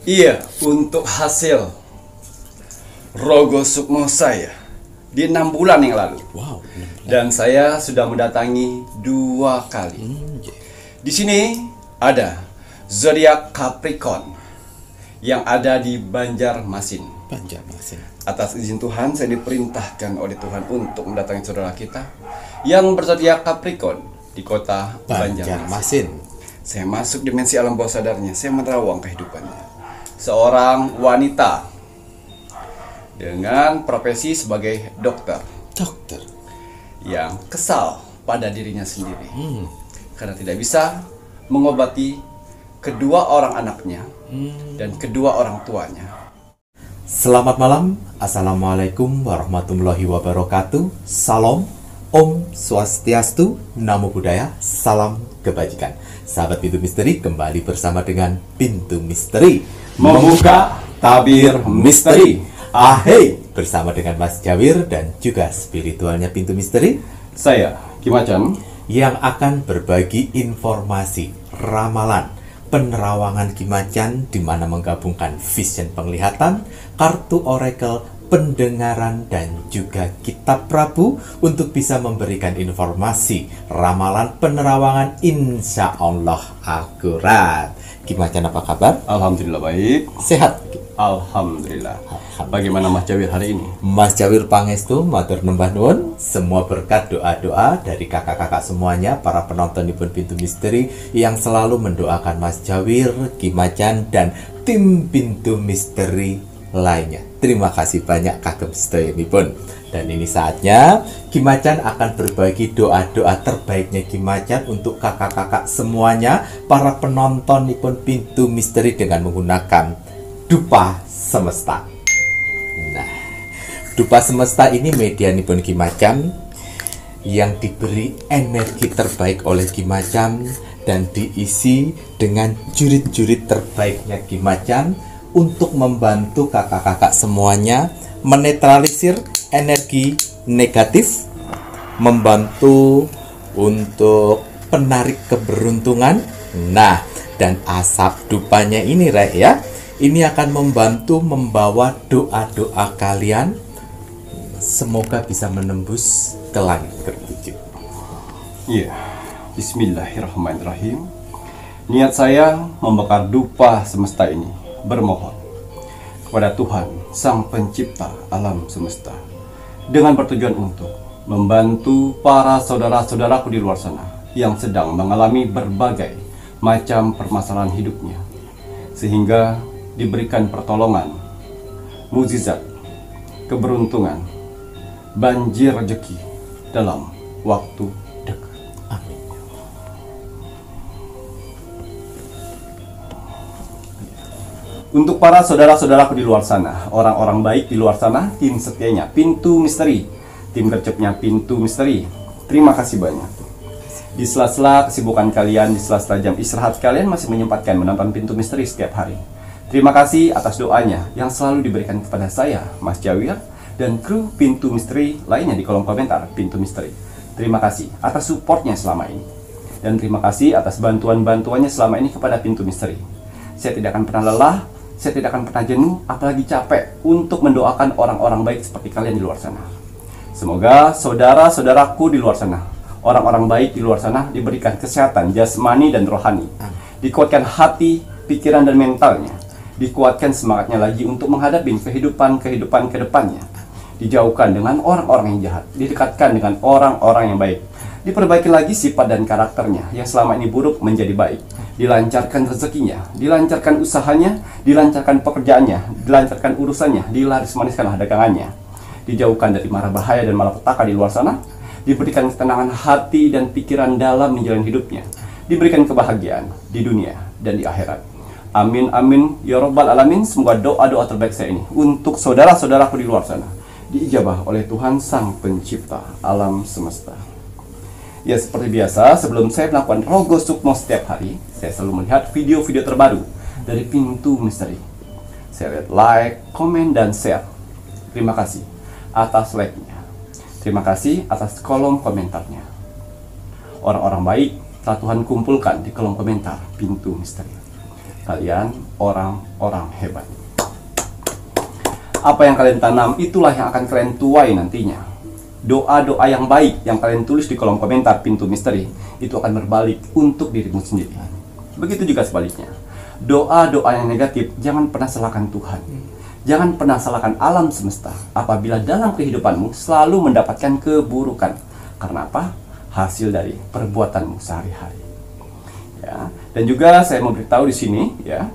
Iya, untuk hasil Rogo Sukmo saya di 6 bulan yang lalu. Wow. Dan saya sudah mendatangi 2 kali. Di sini ada zodiak Capricorn yang ada di Banjarmasin. Atas izin Tuhan, saya diperintahkan oleh Tuhan untuk mendatangi saudara kita yang berzodiak Capricorn di kota Banjarmasin. Saya masuk dimensi alam bawah sadarnya, saya menerawang kehidupannya. Seorang wanita dengan profesi sebagai dokter yang kesal pada dirinya sendiri karena tidak bisa mengobati kedua orang anaknya dan kedua orang tuanya. Selamat malam, Assalamualaikum warahmatullahi wabarakatuh. Salam, Om Swastiastu, Namo Buddhaya, salam kebajikan. Sahabat Pintu Misteri, kembali bersama dengan Pintu Misteri membuka tabir misteri. Ahey, bersama dengan Mas Jawir dan juga spiritualnya Pintu Misteri, Saya Ki Macan, yang akan berbagi informasi, ramalan, penerawangan Ki Macan, di mana menggabungkan vision penglihatan, kartu oracle, pendengaran, dan juga kitab Prabu untuk bisa memberikan informasi, ramalan, penerawangan, insya Allah akurat. Ki Macan, apa kabar? alhamdulillah baik. Sehat? Alhamdulillah. Bagaimana Mas Jawir hari ini? Mas Jawir pangestu, matur nembah nuwun, semua berkat doa-doa dari kakak-kakak semuanya, para penonton Ipun Pintu Misteri yang selalu mendoakan Mas Jawir, Ki Macan, dan tim Pintu Misteri lainnya. Terima kasih banyak kagem sedayanipun. Dan ini saatnya Ki Macan akan berbagi doa-doa terbaiknya Ki Macan untuk kakak-kakak semuanya, para penonton Ipun Pintu Misteri, dengan menggunakan Dupa Semesta. Nah, Dupa Semesta ini medianipun Ki Macan yang diberi energi terbaik oleh Ki Macan dan diisi dengan jurit-jurit terbaiknya Ki Macan untuk membantu kakak-kakak semuanya menetralisir energi negatif, membantu untuk penarik keberuntungan. Nah, dan asap dupanya ini ini akan membantu membawa doa-doa kalian, semoga bisa menembus ke langit ketujuh. Iya, bismillahirrahmanirrahim. Niat saya membakar dupa semesta ini, bermohon kepada Tuhan, Sang Pencipta alam semesta, dengan bertujuan untuk membantu para saudara-saudaraku di luar sana yang sedang mengalami berbagai macam permasalahan hidupnya, sehingga diberikan pertolongan, mukjizat, keberuntungan, banjir rezeki dalam waktu dekat. Amin. Untuk para saudara-saudaraku di luar sana, orang-orang baik di luar sana, tim setianya Pintu Misteri, tim gercepnya Pintu Misteri, terima kasih banyak. Di sela-sela kesibukan kalian, di sela-sela jam istirahat kalian masih menyempatkan menonton Pintu Misteri setiap hari. Terima kasih atas doanya yang selalu diberikan kepada saya, Mas Jawir, dan kru Pintu Misteri lainnya di kolom komentar Pintu Misteri. Terima kasih atas supportnya selama ini. Dan terima kasih atas bantuan-bantuannya selama ini kepada Pintu Misteri. Saya tidak akan pernah lelah, saya tidak akan pernah jenuh, apalagi capek untuk mendoakan orang-orang baik seperti kalian di luar sana. Semoga saudara-saudaraku di luar sana, orang-orang baik di luar sana, diberikan kesehatan jasmani dan rohani, dikuatkan hati, pikiran, dan mentalnya, dikuatkan semangatnya lagi untuk menghadapi kehidupan ke depannya, dijauhkan dengan orang-orang yang jahat, didekatkan dengan orang-orang yang baik, diperbaiki lagi sifat dan karakternya yang selama ini buruk menjadi baik, dilancarkan rezekinya, dilancarkan usahanya, dilancarkan pekerjaannya, dilancarkan urusannya, dilaris-maniskanlah dagangannya, dijauhkan dari mara bahaya dan malapetaka di luar sana, diberikan ketenangan hati dan pikiran dalam menjalani hidupnya, diberikan kebahagiaan di dunia dan di akhirat. Amin amin ya robbal alamin. Semoga doa-doa terbaik saya ini untuk saudara-saudaraku di luar sana diijabah oleh Tuhan Sang Pencipta alam semesta. Ya, seperti biasa, sebelum saya melakukan Rogo Sukmo setiap hari, saya selalu melihat video-video terbaru dari Pintu Misteri. Saya lihat like, komen, dan share. Terima kasih atas like-nya. Terima kasih atas kolom komentarnya. Orang-orang baik telah Tuhan kumpulkan di kolom komentar Pintu Misteri. Kalian orang-orang hebat. Apa yang kalian tanam, itulah yang akan kalian tuai nantinya. Doa-doa yang baik yang kalian tulis di kolom komentar Pintu Misteri, itu akan berbalik untuk dirimu sendiri. Begitu juga sebaliknya. Doa-doa yang negatif, jangan pernah salahkan Tuhan. Jangan pernah salahkan alam semesta apabila dalam kehidupanmu selalu mendapatkan keburukan. Karena apa? Hasil dari perbuatanmu sehari-hari. Ya. Dan juga saya mau beritahu di sini, ya,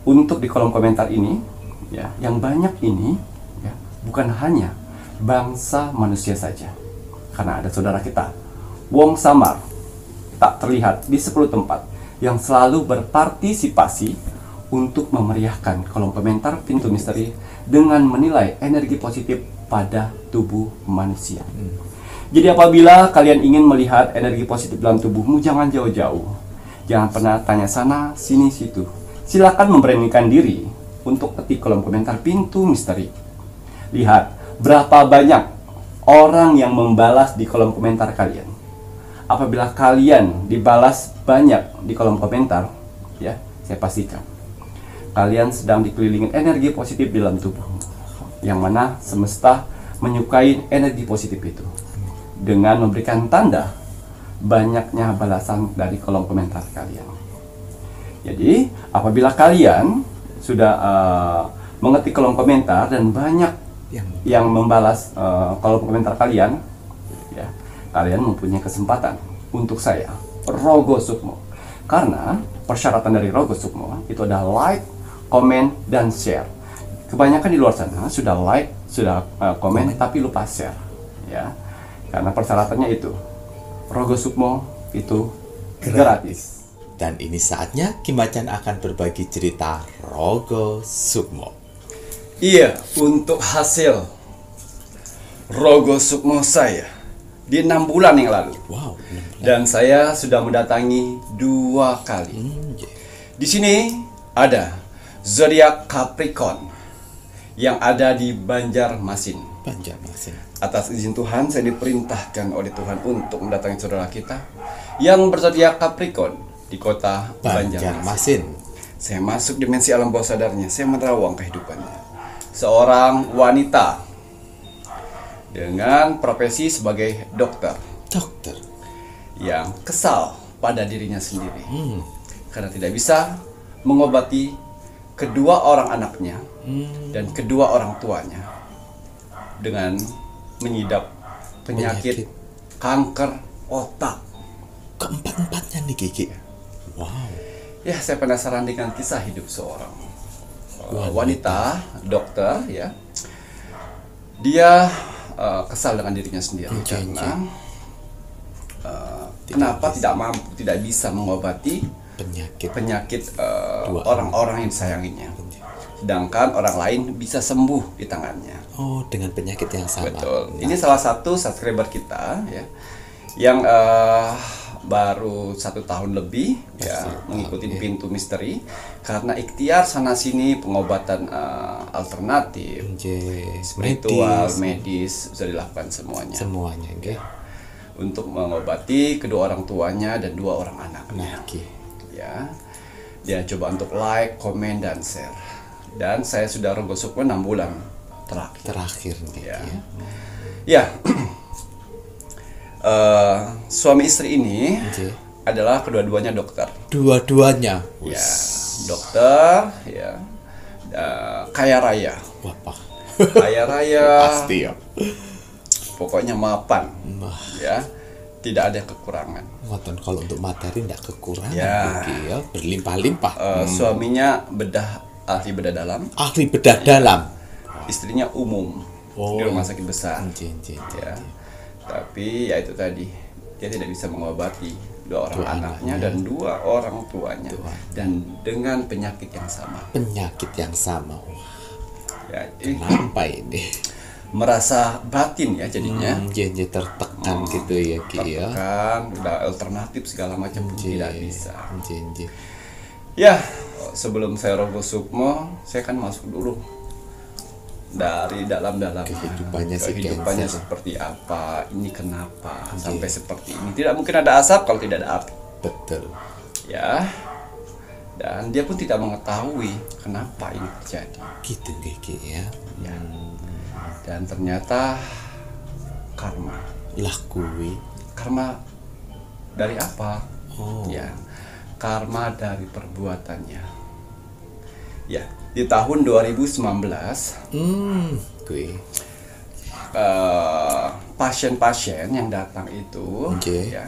untuk di kolom komentar ini, ya, yang banyak ini, ya, bukan hanya bangsa manusia saja. Karena ada saudara kita, Wong Samar, tak terlihat di 10 tempat, yang selalu berpartisipasi untuk memeriahkan kolom komentar Pintu Misteri dengan menilai energi positif pada tubuh manusia. Jadi apabila kalian ingin melihat energi positif dalam tubuhmu, jangan jauh-jauh. Jangan pernah tanya sana, sini, situ. Silakan memberanikan diri untuk ketik kolom komentar Pintu Misteri. Lihat berapa banyak orang yang membalas di kolom komentar kalian. Apabila kalian dibalas banyak di kolom komentar, ya, saya pastikan kalian sedang dikelilingi energi positif di dalam tubuhmu, yang mana semesta menyukai energi positif itu dengan memberikan tanda banyaknya balasan dari kolom komentar kalian. Jadi apabila kalian sudah mengetik kolom komentar dan banyak yang membalas kolom komentar kalian, ya, kalian mempunyai kesempatan untuk saya, Rogo Sukmo. Karena persyaratan dari Rogo Sukmo itu adalah like, komen, dan share. Kebanyakan di luar sana sudah like, sudah komen, tapi lupa share, ya. Karena persyaratannya itu, Rogo Sukmo itu gratis. Dan ini saatnya Kimacan akan berbagi cerita Rogo Sukmo. Iya, untuk hasil Rogo Sukmo saya di 6 bulan yang lalu. Wow. Dan saya sudah mendatangi 2 kali. Di sini ada zodiak Capricorn yang ada di Banjarmasin. Atas izin Tuhan, saya diperintahkan oleh Tuhan untuk mendatangi saudara kita yang berzodiak Capricorn di kota Banjarmasin. Saya masuk dimensi alam bawah sadarnya, saya menerawang kehidupannya. Seorang wanita dengan profesi sebagai dokter yang kesal pada dirinya sendiri karena tidak bisa mengobati kedua orang anaknya dan kedua orang tuanya dengan mengidap penyakit kanker otak. Keempat-empatnya nih Kiki. Wow. Ya, saya penasaran dengan kisah hidup seorang wanita dokter, ya. Dia kesal dengan dirinya sendiri karena kenapa tidak bisa mengobati penyakit orang-orang yang disayanginya. Sedangkan orang lain bisa sembuh di tangannya. Oh, dengan penyakit yang sama. Betul. Ini salah satu subscriber kita, ya, yang baru 1 tahun lebih, ya, mengikuti Pintu Misteri karena ikhtiar sana sini pengobatan alternatif, spiritual, medis sudah dilakukan semuanya. Okay. Untuk mengobati kedua orang tuanya dan 2 orang anaknya. Ya, dia coba untuk like, komen, dan share. Dan saya sudah Rogo Sukmo 6 bulan terakhir. Ya. Suami istri ini adalah kedua-duanya dokter. Dua-duanya. Ya, dokter, ya. Kaya raya. Kaya raya. Pasti ya. Pokoknya mapan. Ya. Tidak ada kekurangan. Kalau untuk materi tidak kekurangan. Ya. Berlimpah-limpah. Suaminya ahli bedah dalam. Istrinya umum di rumah sakit besar. Ya. Tapi ya itu tadi, dia tidak bisa mengobati 2 orang anaknya dan 2 orang tuanya, dan dengan penyakit yang sama. Ya, kenapa ini? Merasa batin ya jadinya. Tertekan gitu ya, tertekan, udah alternatif segala macam tidak bisa. Ya, sebelum saya Rogo Sukmo, saya kan masuk dulu dari dalam-dalam kehidupannya seperti apa, ini kenapa sampai seperti ini. Tidak mungkin ada asap kalau tidak ada api. Betul. Ya, Dan dia pun tidak mengetahui kenapa ini terjadi. Gitu Ki ya. Ya. Dan ternyata karma. Lah kuwi. Karma dari apa? Oh. Ya, karma dari perbuatannya. Ya, di tahun 2019 Kuwi. Pasien-pasien yang datang itu Oke. ya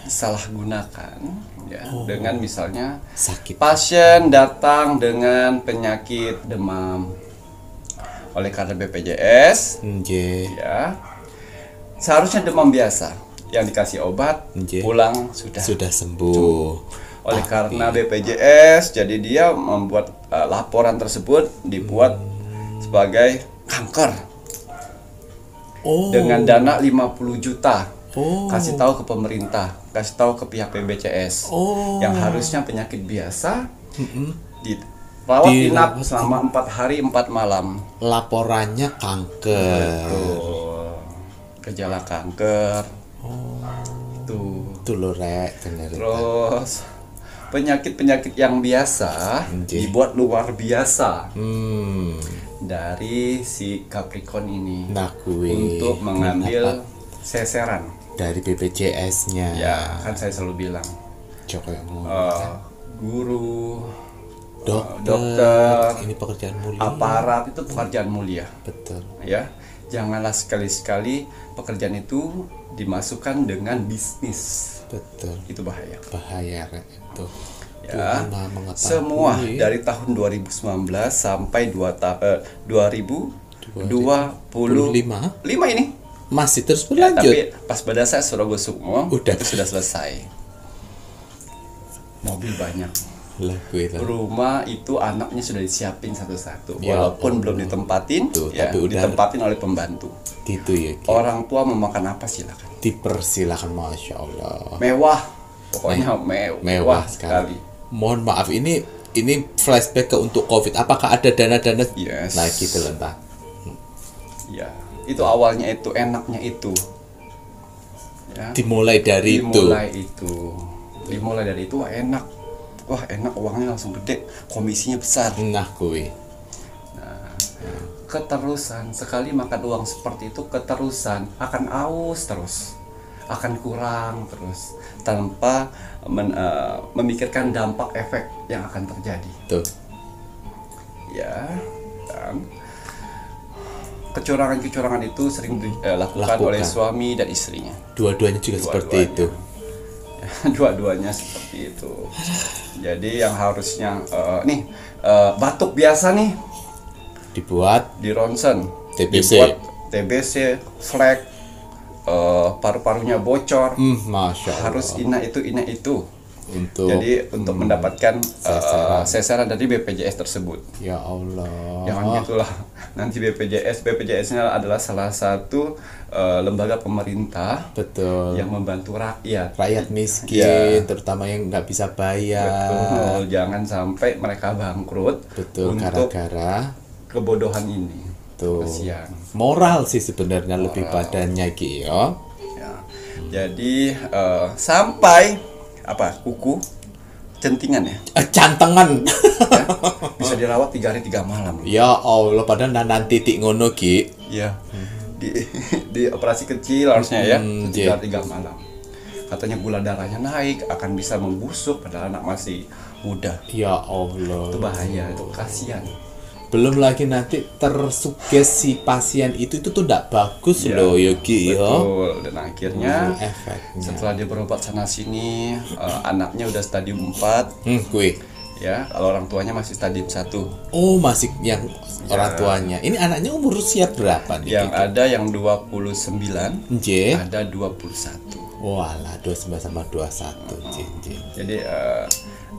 disalahgunakan ya dengan misalnya Sakit. pasien datang dengan penyakit demam oleh karena BPJS Nggih. ya seharusnya demam biasa yang dikasih obat Nggih. pulang sudah Sudah sembuh. oleh karena BPJS jadi dia membuat laporan tersebut dibuat sebagai kanker Oh. dengan dana 50 juta. Oh. Kasih tahu ke pemerintah, kasih tahu ke pihak BPJS. Oh. Yang harusnya penyakit biasa dirawat inap selama 4 hari 4 malam. Laporannya kanker. Tuh. Gejala kanker. Tuh. Tuh lho rek bener. Terus penyakit-penyakit yang biasa Nggih. dibuat luar biasa dari si Capricorn ini Nah kuwi untuk mengambil kenapa? seseran. Dari BPJS-nya. Ya, kan saya selalu bilang Joko yang guru, dokter, ini pekerjaan mulia. aparat itu pekerjaan mulia. Betul. Ya, janganlah sekali-sekali pekerjaan itu dimasukkan dengan bisnis. Betul. Itu bahaya. Bahaya rek itu. Ya, Tuhan Maha mengetahui. semua dari tahun 2019 sampai 2025 ini. Masih terus Ya, berlanjut. tapi pas pada saya Surago Sukmo Udah. itu sudah selesai. Mobil banyak. Lah gue tahu. Rumah itu anaknya sudah disiapin satu-satu, Ya walaupun Allah. belum ditempatin, Tuh, ya tapi udah- ditempatin oleh pembantu. Gitu ya. Ki. Orang tua mau makan apa silakan. Dipersilakan Masya Allah. Mewah, pokoknya mewah sekali. Mohon maaf ini flashback ke untuk COVID. Apakah ada dana-dana? Yes. Nah gitu loh entah. Ya, itu awalnya itu enaknya itu. Ya, Dimulai dari dimulai dari itu wah enak, uangnya langsung gede, komisinya besar. Nah gue. Keterusan sekali makan uang seperti itu keterusan akan aus terus, akan kurang terus tanpa memikirkan dampak efek yang akan terjadi. Tuh. Ya, dan kecurangan-kecurangan itu sering dilakukan oleh suami dan istrinya. Dua-duanya juga seperti itu. Dua-duanya seperti itu. Jadi yang harusnya batuk biasa nih Dibuat di ronsen, TBC. dibuat TBC, flek, paru-parunya bocor, Masya Allah. harus ina itu. Untuk Jadi untuk mendapatkan seseran dari BPJS tersebut. ya Allah. Jangan gitulah. Nanti BPJS-nya adalah salah satu lembaga pemerintah Betul. yang membantu rakyat. Rakyat miskin, Ya. terutama yang nggak bisa bayar. Betul. Jangan sampai mereka bangkrut Betul. untuk Gara-gara kebodohan ini. tuh. Kasihan. Moral sih sebenarnya lebih padanya Ki ya. Ya. Jadi sampai kuku centingan ya, Cantengan. ya bisa dirawat 3 hari 3 malam. Ya Allah, padahal nanti titik ngono Ki. Iya. Di operasi kecil harusnya ya, 3 iya. hari 3 malam. Katanya gula darahnya naik, akan bisa membusuk padahal anak masih muda. Ya Allah. Itu bahaya, itu kasihan. Belum lagi nanti tersugesti pasien itu tuh enggak bagus Ya, loh ya Ki ya. Betul. Dan akhirnya Efeknya. setelah dia berobat sana sini, anaknya udah stadium 4 Kuy. ya, kalau orang tuanya masih stadium 1. Oh, masih yang orang tuanya. Ini anaknya umur usia berapa nih? Yang ada yang 29, Nje. ada 21. Walah, 29 sama 21. Nje. Jadi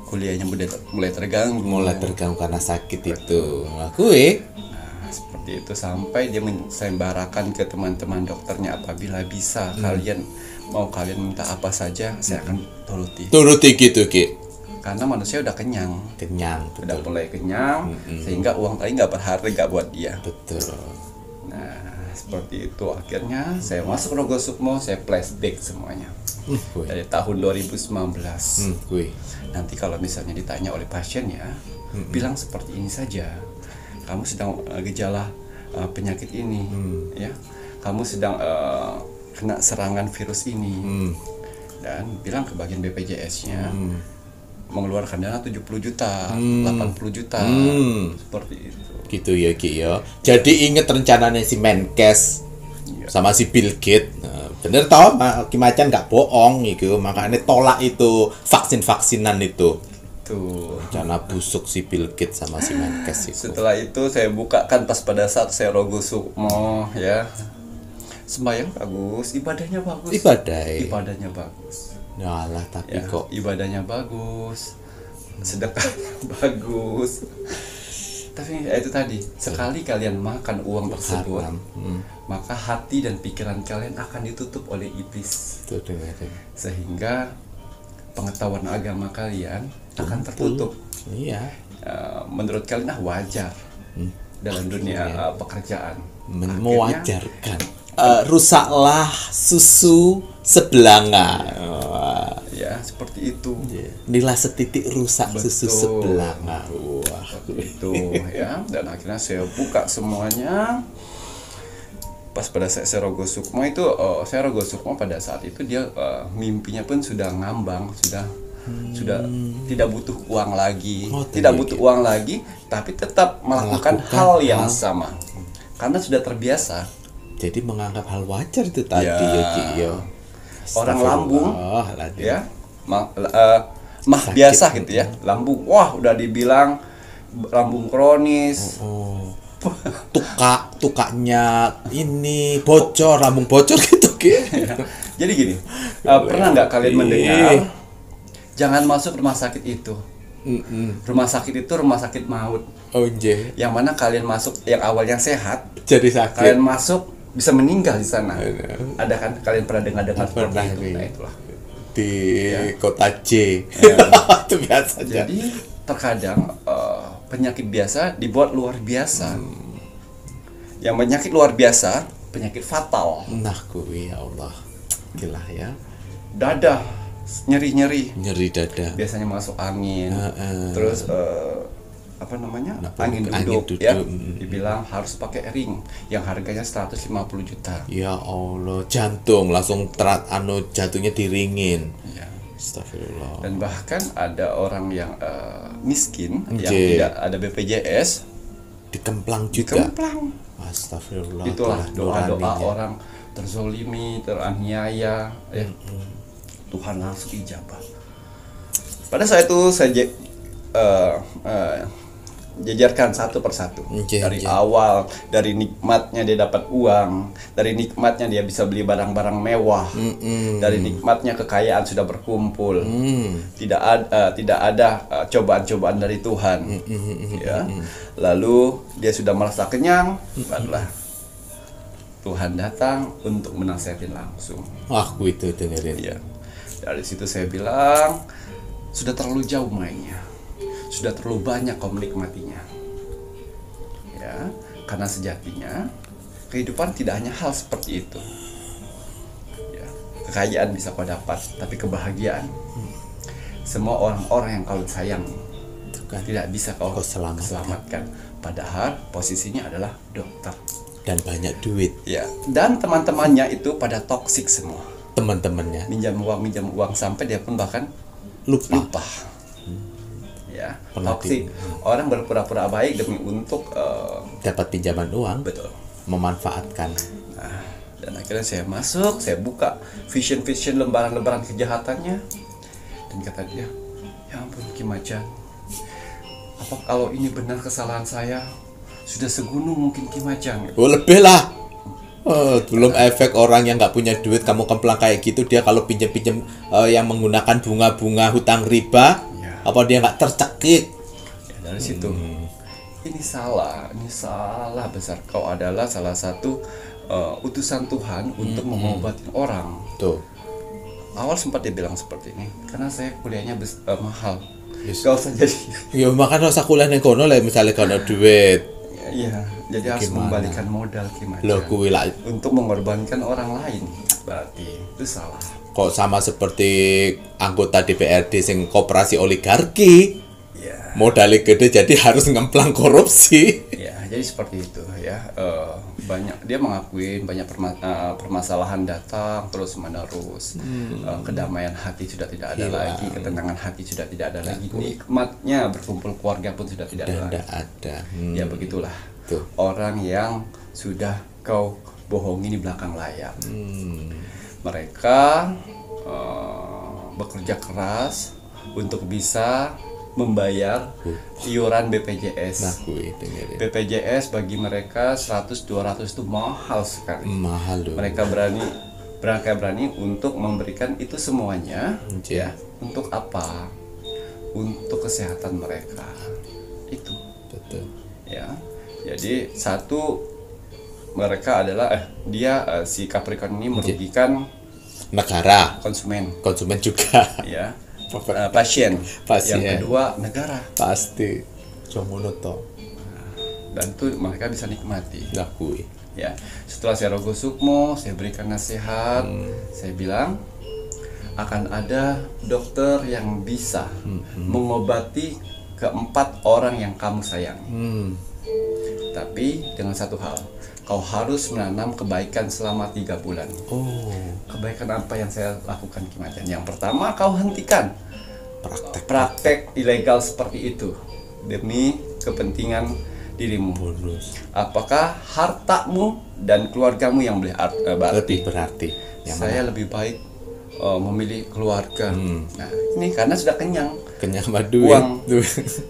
kuliahnya mulai terganggu. Mulai terganggu karena sakit itu. Nah, kuy. Nah, seperti itu sampai dia mensembarakan ke teman-teman dokternya, apabila bisa kalian minta apa saja, saya akan turuti. Turuti gitu Ki. Karena manusia udah kenyang, Kenyang, udah betul. mulai kenyang, sehingga uang tadi nggak berharga buat dia. Betul. Nah, seperti itu akhirnya saya masuk Rogo Sukmo, saya flashback semuanya. Kuy. dari tahun 2019. Kuy. Nanti kalau misalnya ditanya oleh pasiennya, bilang seperti ini saja. Kamu sedang gejala penyakit ini, ya. Kamu sedang kena serangan virus ini. Dan bilang ke bagian BPJS-nya mengeluarkan dana 70 juta, 80 juta, seperti itu. Gitu ya Ki ya. Jadi inget rencananya si Menkes sama si Bill Gates. Nah, bener toh Ki Macan nggak bohong gitu, makanya tolak itu vaksin-vaksinan itu. Tuh. Rencana busuk si Bill Gates sama si Menkes itu. Setelah itu saya buka kan pas pada saat saya Rogo Sukmo ya. Sembahyang bagus, ibadahnya bagus. Ibadahnya bagus. Yalah tapi Ya, kok ibadahnya bagus. Sedekahnya bagus. Tapi ya itu tadi, sekali kalian makan uang tersebut, haram. maka hati dan pikiran kalian akan ditutup oleh iblis. Tuh dengerin. Sehingga pengetahuan agama kalian akan tertutup. Iya. Menurut kalian wajar dalam dunia pekerjaan. Akhirnya, Mewajarkan. Rusaklah susu sebelanga. ya seperti itu. Inilah setitik rusak susu Betul. sebelanga. Wah. Seperti itu ya. Dan akhirnya saya buka semuanya. Pas pada saya Rogo Sukmo itu, saya Rogo Sukmo pada saat itu dia mimpinya pun sudah ngambang, sudah tidak butuh uang lagi, tidak butuh uang lagi, tapi tetap melakukan hal yang sama karena sudah terbiasa. Jadi menganggap hal wajar itu tadi Ya. ya Ki ya. Orang lambung, Astagfirullahaladzim. ya, mah biasa gitu ya, lambung, wah udah dibilang lambung kronis. Tukaknya ini bocor, lambung bocor gitu Ki. Jadi gini, pernah nggak kalian mendengar jangan masuk rumah sakit itu? Rumah sakit itu rumah sakit maut. Oh je. Yang mana kalian masuk yang awalnya sehat, Jadi sakit. kalian masuk bisa meninggal di sana. Ada kan kalian pernah dengar seperti Pernah, itu? iya. Nah itulah. Di kota J. Itu biasa aja. Jadi terkadang penyakit biasa dibuat luar biasa. Yang penyakit luar biasa, penyakit fatal. Nah, gue ya Allah. Gila ya. Dada nyeri-nyeri. Nyeri dada. Biasanya masuk angin. Terus apa namanya? Angin angin duduk duduk. ya. Dibilang harus pakai ring yang harganya 150 juta. Ya Allah, jantung langsung jantungnya diringin. Ya. Astagfirullah. Dan bahkan ada orang yang miskin yang Oke. tidak ada BPJS Dikemplang juga. kemplang. Astagfirullah. Itulah doa-doa nuraninya. orang terzolimi, teraniaya, ya. Tuhan langsung ijabah. Pada saat itu saya jajarkan satu persatu. Dari awal, dari nikmatnya dia dapat uang, dari nikmatnya dia bisa beli barang-barang mewah, dari nikmatnya kekayaan sudah berkumpul, tidak ada cobaan-cobaan dari Tuhan, ya. Lalu dia sudah merasa kenyang, barulah Tuhan datang untuk menasihatin langsung. Aku itu dengerin. Ya. Dari situ saya bilang sudah terlalu jauh mainnya. Sudah terlalu banyak kau menikmatinya. Ya, karena sejatinya kehidupan tidak hanya hal seperti itu. Ya, kekayaan bisa kau dapat, tapi kebahagiaan semua orang-orang yang kau sayang tidak bisa kau selamatkan. Padahal posisinya adalah dokter dan banyak duit. Ya, dan teman-temannya itu pada toksik semua. Teman-temannya Minjam uang sampai dia pun bahkan lupa. Ya, toksik. Orang berpura-pura baik demi untuk dapat pinjaman uang. betul. Memanfaatkan. Nah, dan akhirnya saya masuk, saya buka vision lembaran-lembaran kejahatannya, dan kata dia, ya ampun Ki Macan, apa kalau ini benar kesalahan saya? Sudah segunung mungkin Ki Macan. Oh lebih lah. Belum efek orang yang nggak punya duit kamu kemplang kayak gitu, dia kalau pinjam-pinjam yang menggunakan bunga-bunga hutang riba, Ya. apa dia nggak tercekik? Ya, dari situ ini salah besar. Kau adalah salah satu utusan Tuhan untuk mengobati orang. Tuh. Awal sempat dia bilang seperti ini, karena saya kuliahnya mahal. Yes. Gak usah jadi. Ya makanya usah kuliah ning kono lah misalnya kalau duit. Iya, jadi harus Gimana? membalikan modal gimana? Loh kuwi lah Untuk mengorbankan orang lain, berarti itu salah. kok sama seperti anggota DPRD sing koperasi oligarki. Ya, Modalnya gede jadi harus ngemplang korupsi. ya, jadi seperti itu ya. Banyak dia mengakui banyak permasalahan datang terus menerus. Kedamaian hati sudah tidak ada Hilang. lagi, ketenangan hati sudah tidak ada lagi, nikmatnya berkumpul keluarga pun sudah tidak ada lagi. Tidak ada. Ya begitulah. Tuh. Orang yang sudah kau bohongi di belakang layar. Mereka bekerja keras untuk bisa membayar iuran Nah, BPJS. kuwi dengerin. BPJS bagi mereka 100-200 itu mahal sekali. Mahal loh. Mereka berani untuk memberikan itu semuanya, ya. Untuk apa? Untuk kesehatan mereka. Itu, Betul. ya. Jadi satu, mereka adalah si Capricorn ini merugikan Negara, konsumen, konsumen juga. ya. Pasien. Pasien. Yang kedua, negara. Pasti. Jomono to. Dan itu mereka bisa nikmati. Nah, kuwi. Ya, setelah saya rogo sukmo, saya berikan nasihat, saya bilang akan ada dokter yang bisa mengobati keempat orang yang kamu sayangi. Tapi dengan satu hal, kau harus menanam kebaikan selama 3 bulan. Oh, Kebaikan apa yang saya lakukan Kimacan? Yang pertama, kau hentikan praktek praktek ilegal seperti itu demi kepentingan dirimu. bonus. Apakah hartamu dan keluargamu yang berarti? Lebih berarti. Yang Saya lebih baik memilih keluarga. Nah, ini karena sudah kenyang. kenyang sama duit. Uang. Tuh.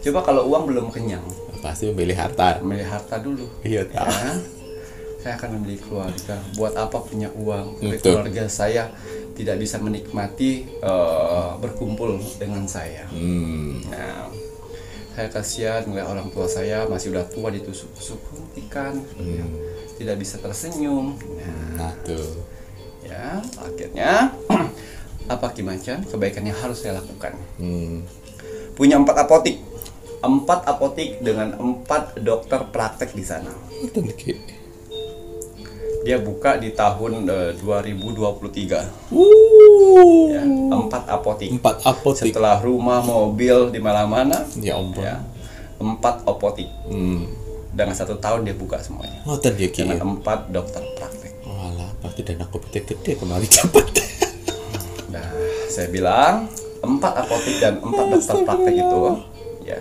Coba kalau uang belum kenyang, Pasti memilih harta. memilih harta dulu. Iya, Ya, saya akan memilih keluarga. Buat apa punya uang? Tapi Betul. keluarga saya tidak bisa menikmati berkumpul dengan saya. Nah, saya kasihan melihat orang tua saya masih udah tua ditusuk-tusuk ikan, ya, tidak bisa tersenyum. Nah, tuh. Ya, akhirnya apa Kimacan? Kebaikan yang harus saya lakukan. Punya 4 apotik. 4 apotik dengan 4 dokter praktek di sana. Betul, Ki. Dia buka di tahun 2023. Ya, 4 apotik. 4 apotik. Setelah rumah, mobil di mana-mana, Ya ampun. ya, 4 apotik. Dengan 1 tahun dia buka semuanya. Ngoten ya, Ki. Dengan 4 dokter praktek. Walah, pasti dana gede kemarin cepat. Nah, saya bilang 4 apotik dan 4 dokter praktek itu, ya,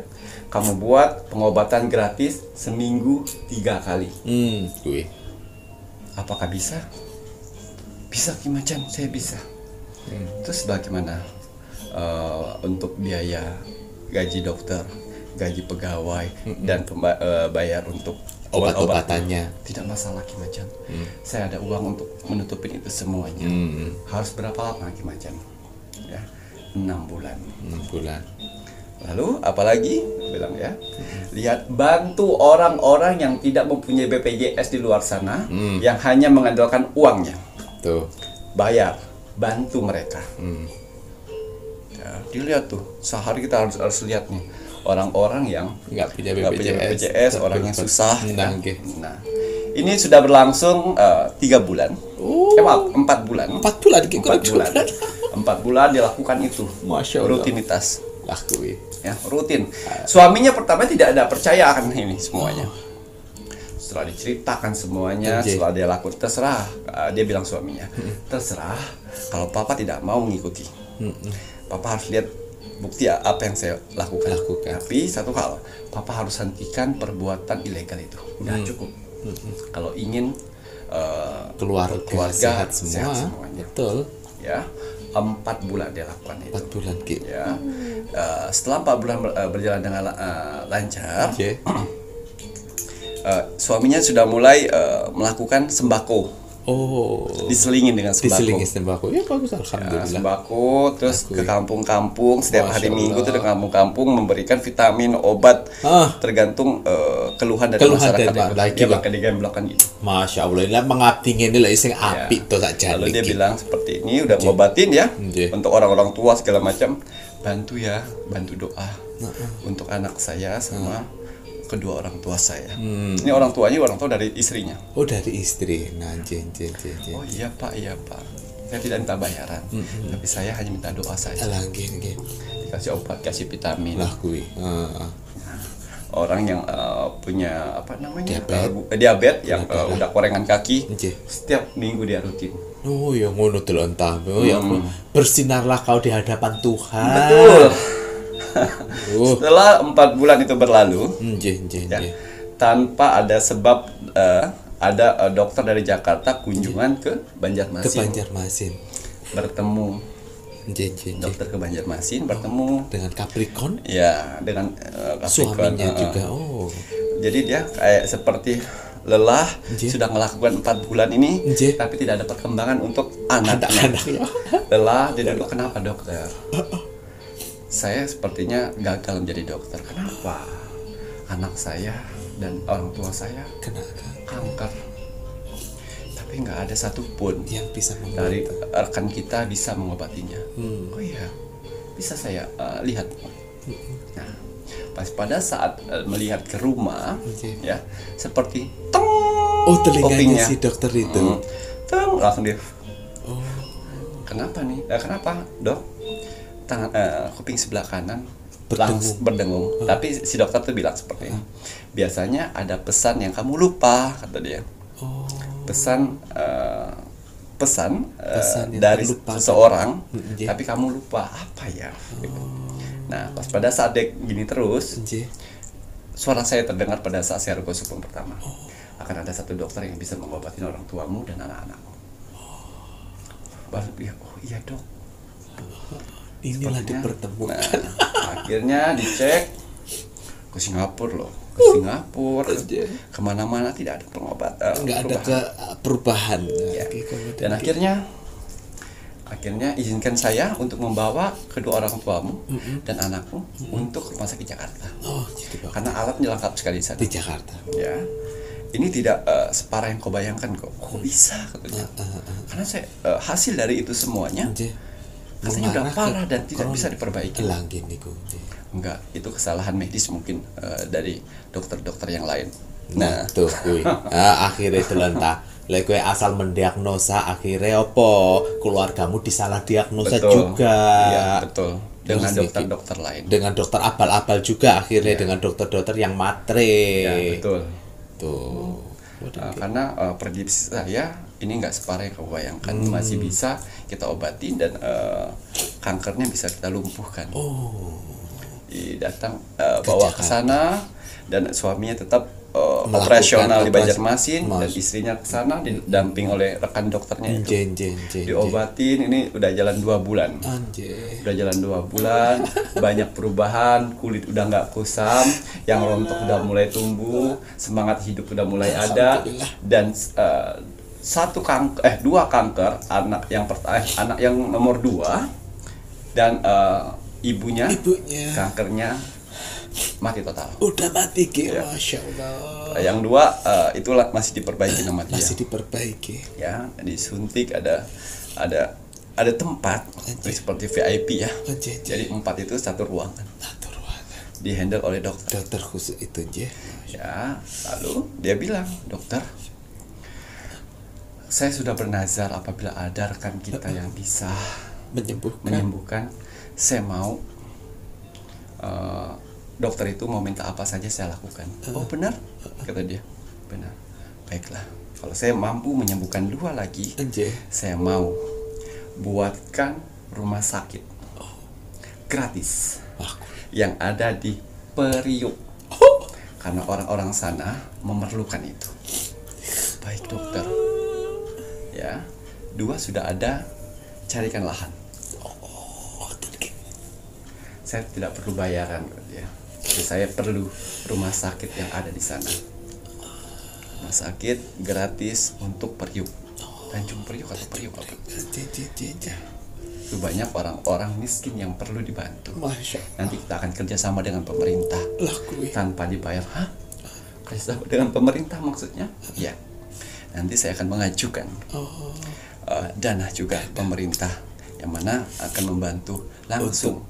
kamu buat pengobatan gratis seminggu 3 kali. Kuwi. Apakah bisa? Bisa Kimacan, saya bisa. Terus bagaimana untuk biaya gaji dokter, gaji pegawai, dan bayar untuk Obat-obatannya. Tidak masalah Kimacan. Saya ada uang untuk menutupin itu semuanya. Harus berapa lama Kimacan? Ya, 6 bulan. 6 bulan. Lalu apalagi bilang ya, lihat bantu orang-orang yang tidak mempunyai BPJS di luar sana, yang hanya mengandalkan uangnya. Tuh. Bayar, bantu mereka. Ya, dilihat tuh, sehari kita harus lihat nih orang-orang yang Nggak punya nggak punya BPJS, orang yang susah. Nah, ya. nggih. Nah, ini sudah berlangsung 3 bulan. Maaf, 4 bulan. 4 bulan Ki. 4 bulan. 4 bulan dilakukan itu. Masya Allah. Rutinitas. Lah kuwi. Ya, rutin. Suaminya pertama tidak ada percaya akan ini semuanya. Setelah diceritakan semuanya, Anjay. setelah dia lakukan, terserah. Dia bilang suaminya, terserah kalau papa tidak mau mengikuti. Papa harus lihat bukti apa yang saya lakukan. Tapi satu hal, papa harus hentikan perbuatan ilegal itu. Udah cukup. Kalau ingin Keluarga sehat semua. semuanya. Betul. Ya, 4 bulan dia lakukan itu. 4 bulan Ki. Ya, setelah 4 bulan berjalan dengan lancar, Oke. suaminya sudah mulai melakukan sembako, Oh. diselingin dengan sembako. Diselingin sembako. Ya bagus Ya, alhamdulillah. sembako, terus ke kampung-kampung setiap hari Masya Minggu Allah. tuh ke kampung-kampung memberikan vitamin, obat, tergantung keluhan dari Keluhan masyarakat. dari lagi, Dia Bang. pakai digemblokan gitu. Masya Allah, ini mengabdi ngene lho sing apik to sak jane. Lalu dia bilang seperti ini, udah ngobatin ya, Nggih. untuk orang-orang tua segala macam, bantu ya, bantu doa untuk anak saya sama kedua orang tua saya. Ini orang tua dari istrinya. Oh, dari istri. Nah, jen. Oh iya pak. Saya tidak minta bayaran, tapi saya hanya minta doa saja. Alangin. Dikasih obat, kasih vitamin. Lah kuwi. Orang yang punya apa namanya Diabetes yang udah korengan kaki, Nggih. setiap minggu dia rutin. Oh, ya ngono delon ta. Oh, ya ampun. Bersinarlah kau di hadapan Tuhan. Betul. Setelah 4 bulan itu berlalu, Nggih. tanpa ada sebab, ada dokter dari Jakarta kunjungan ke Banjarmasin. Bertemu dokter ke Banjarmasin, bertemu dengan Capricorn. Ya, dengan Capricorn. Suaminya juga. Oh. Jadi dia kayak seperti lelah, sudah melakukan 4 bulan ini, tapi tidak ada perkembangan untuk anak-anaknya. Lelah, dia duduk, kenapa dokter? Saya sepertinya gagal menjadi dokter. Kenapa? Anak saya dan orang tua saya kanker. Tapi nggak ada satupun yang bisa dari rekan kita bisa mengobatinya. Oh iya, bisa saya lihat. Nah, pada saat melihat ke rumah, ya seperti teng. Oh, telinganya kupingnya. si dokter itu. Teng, langsung dia. Kenapa nih? Kenapa dok? Kuping sebelah kanan langsung berdengung. Tapi si dokter tuh bilang seperti ini. Biasanya ada pesan yang kamu lupa, kata dia. Pesan dari seseorang, tapi kamu lupa apa ya? Nah, pas pada saat dia gini terus, suara saya terdengar pada saat saya ruko supung pertama. Akan ada satu dokter yang bisa mengobati orang tuamu dan anak-anakmu. Baru dia, oh iya dok. Inilah dipertemukan. Nah, akhirnya dicek ke Singapura loh. Kemana-mana tidak ada pengobatan. Nggak ada perubahan. Ya. Dan akhirnya izinkan saya untuk membawa kedua orang tuamu dan anakmu untuk rumah sakit Jakarta. Oh, gitu, Pak. Karena alatnya lengkap sekali di sana. Di Jakarta. Ya. Ini tidak separah yang kau bayangkan kok. Kok bisa katanya. Karena saya hasil dari itu semuanya katanya udah parah dan tidak bisa diperbaiki. Enggak, itu kesalahan medis mungkin dari dokter-dokter yang lain. Nah, tuh kuwi. Akhirnya itu lentah. Lek kowe asal mendiagnosa, akhirnya apa? Keluargamu disalah diagnosa juga. Iya, betul. Dengan dokter-dokter lain. Dengan dokter abal-abal juga akhirnya dengan dokter-dokter yang matre. Ya, betul. Tuh. Karena prediksi saya ini nggak separah yang kau bayangkan. Masih bisa kita obati dan kankernya bisa kita lumpuhkan. Datang bawa ke sana dan suaminya tetap operasional di Banjarmasin dan istrinya ke sana didamping oleh rekan dokternya itu. Diobatin, ini udah jalan 2 bulan. Udah jalan 2 bulan, banyak perubahan, kulit udah nggak kusam, yang rontok udah mulai tumbuh, semangat hidup udah mulai ada, dan 2 kanker anak yang nomor 2 dan ibunya kankernya mati total. Udah mati ya. Masya Allah. Yang 2 itulah masih diperbaiki nama dia. Masih diperbaiki. Ya, disuntik ada tempat seperti VIP ya. Jadi 4 itu satu ruangan. Dihandle oleh dokter khusus itu ya. Lalu dia bilang, dokter, saya sudah bernazar apabila ada rekan kita yang bisa menyembuhkan, saya mau dokter itu mau minta apa saja saya lakukan. Oh benar? Kata dia. Benar. Baiklah. Kalau saya mampu menyembuhkan 2 lagi, saya mau buatkan rumah sakit gratis yang ada di Periuk. Karena orang-orang sana memerlukan itu. Baik dokter. Ya. 2 sudah ada, carikan lahan. Saya tidak perlu bayaran, ya. Saya perlu rumah sakit yang ada di sana. Rumah sakit gratis untuk Periuk. Tanjung Priok atau Priok apa? Itu banyak orang-orang miskin yang perlu dibantu. Nanti kita akan kerjasama dengan pemerintah tanpa dibayar. Kerjasama dengan pemerintah maksudnya? Ya. Nanti saya akan mengajukan dana juga pemerintah yang mana akan membantu langsung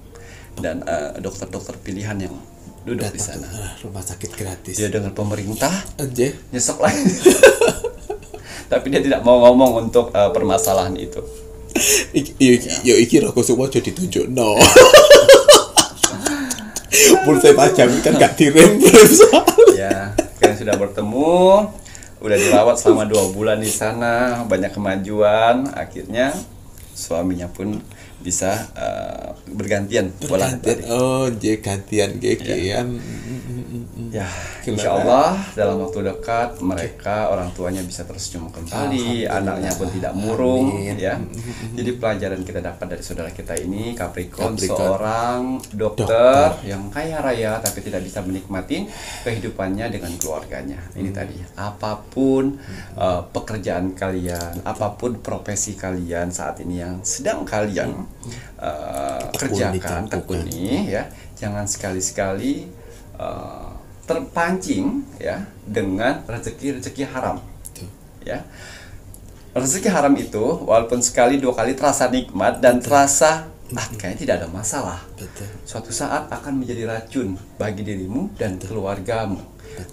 dan dokter-dokter pilihan yang duduk di Datang sana. ke rumah sakit gratis. Dia dengan pemerintah Anjir. nyesek lagi. Tapi dia tidak mau ngomong untuk permasalahan itu. Iki rokok semua jadi tunjuk no. Pun saya pajang kan gak direm. Ya, kalian sudah bertemu, udah dirawat selama 2 bulan di sana, banyak kemajuan. Akhirnya suaminya pun bisa bergantian pola tadi. Oh, gantian Ya, insya Allah dalam waktu dekat mereka orang tuanya bisa tersenyum kembali, anaknya pun tidak murung. Amin. Ya. Jadi pelajaran kita dapat dari saudara kita ini Capricorn, seorang dokter yang kaya raya tapi tidak bisa menikmati kehidupannya dengan keluarganya. Ini tadi, apapun pekerjaan kalian, apapun profesi kalian saat ini yang sedang kalian kerjakan, tekuni, ya, jangan sekali-sekali terpancing ya dengan rezeki haram. Ya. Rezeki haram itu walaupun sekali 2 kali terasa nikmat dan terasa kayaknya tidak ada masalah. Betul. Suatu saat akan menjadi racun bagi dirimu dan keluargamu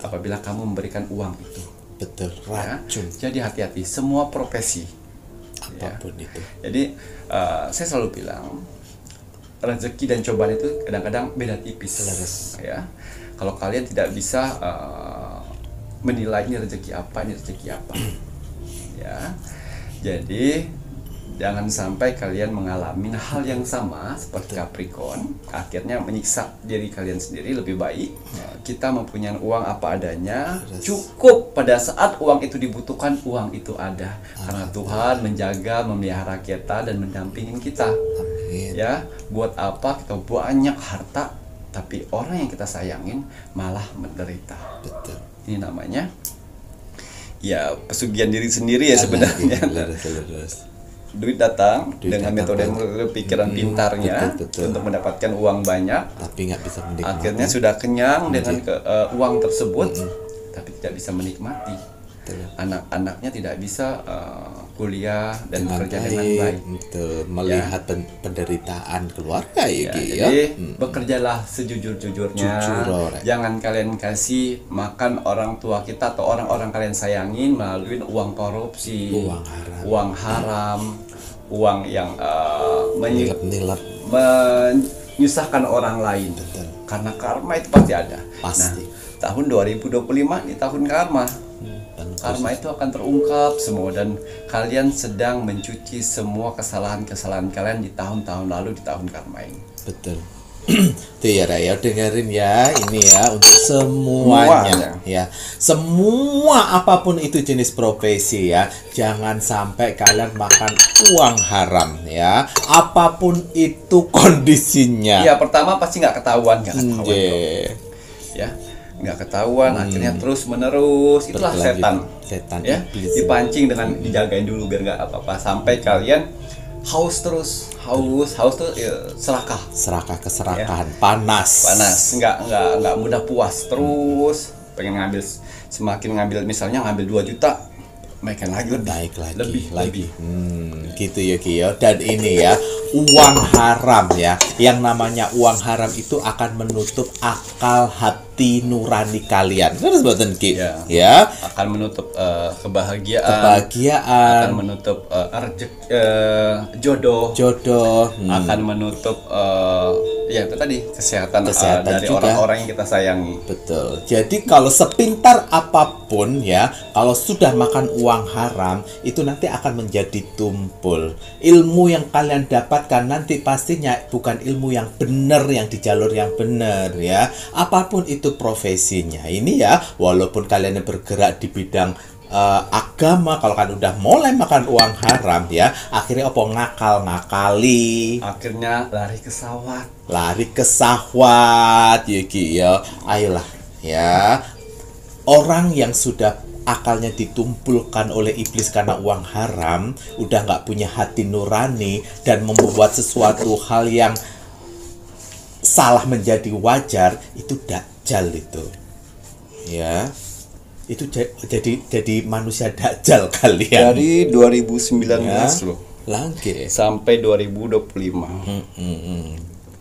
apabila kamu memberikan uang itu. Betul, Ya. racun. Jadi hati-hati semua profesi. Apapun itu. Jadi saya selalu bilang rezeki dan cobaan itu kadang-kadang beda tipis. Ya. Kalau kalian tidak bisa menilai ini rezeki apa, ya. Jadi jangan sampai kalian mengalami hal yang sama seperti Capricorn, akhirnya menyiksa diri kalian sendiri. Lebih baik kita mempunyai uang apa adanya, cukup pada saat uang itu dibutuhkan, uang itu ada. Karena Tuhan menjaga, memelihara kita dan mendampingin kita. Amin. Ya, buat apa kita banyak harta tapi orang yang kita sayangin malah menderita. Betul. Ini namanya ya pesugihan diri sendiri ya sebenarnya. Duit datang dengan metode pikiran pintarnya untuk mendapatkan uang banyak, tapi nggak bisa menikmati. akhirnya sudah kenyang dengan uang tersebut, tapi tidak bisa menikmati. Anak-anaknya tidak bisa kuliah dan bekerja dengan baik. Betul. Melihat penderitaan keluarga ya, jadi bekerjalah sejujur-jujurnya. Jangan kalian kasih makan orang tua kita atau orang-orang kalian sayangin melalui uang korupsi, uang haram, uang yang nilap-nilap, menyusahkan orang lain. Betul. Karena karma itu pasti ada. Pasti. Nah, tahun 2025 ini tahun karma. Karma itu akan terungkap semua dan kalian sedang mencuci semua kesalahan-kesalahan kalian di tahun-tahun lalu, di tahun karma ini. Betul. Tuh ya Raya, dengerin ya, ini ya untuk semuanya ya. Semua apapun itu jenis profesi ya, jangan sampai kalian makan uang haram ya. Apapun itu kondisinya. Ya, pertama pasti nggak ketahuan. Ya. Nggak ketahuan, akhirnya terus menerus. Itulah setan ya, dipancing dengan dijagain dulu biar nggak apa-apa sampai kalian haus terus ya, keserakahan, ya. panas nggak mudah puas, terus pengen semakin ngambil, misalnya ngambil 2 juta makan lagi lebih lagi. Gitu ya Ki ya. Dan ini ya, uang haram ya, yang namanya uang haram itu akan menutup akal hati nurani kalian. Terus buatan Ki ya, akan menutup kebahagiaan, akan menutup jodoh, akan menutup ya itu tadi kesehatan dari juga. Orang-orang yang kita sayangi. Betul. Jadi kalau sepintar apapun ya, kalau sudah makan uang haram itu nanti akan menjadi tumpul. Ilmu yang kalian dapatkan nanti pastinya bukan ilmu yang benar, yang di jalur yang benar ya. Apapun itu profesinya ini ya, walaupun kalian bergerak di bidang agama, kalau kan udah mulai makan uang haram ya, akhirnya ngakali, akhirnya lari ke sahwat ya Ki ya. Ayolah ya, orang yang sudah akalnya ditumpulkan oleh iblis karena uang haram, udah nggak punya hati nurani dan membuat sesuatu hal yang salah menjadi wajar, itu dajjal itu ya. Itu jadi manusia dajjal kalian. Dari 2019 loh. Langke. Sampai 2025.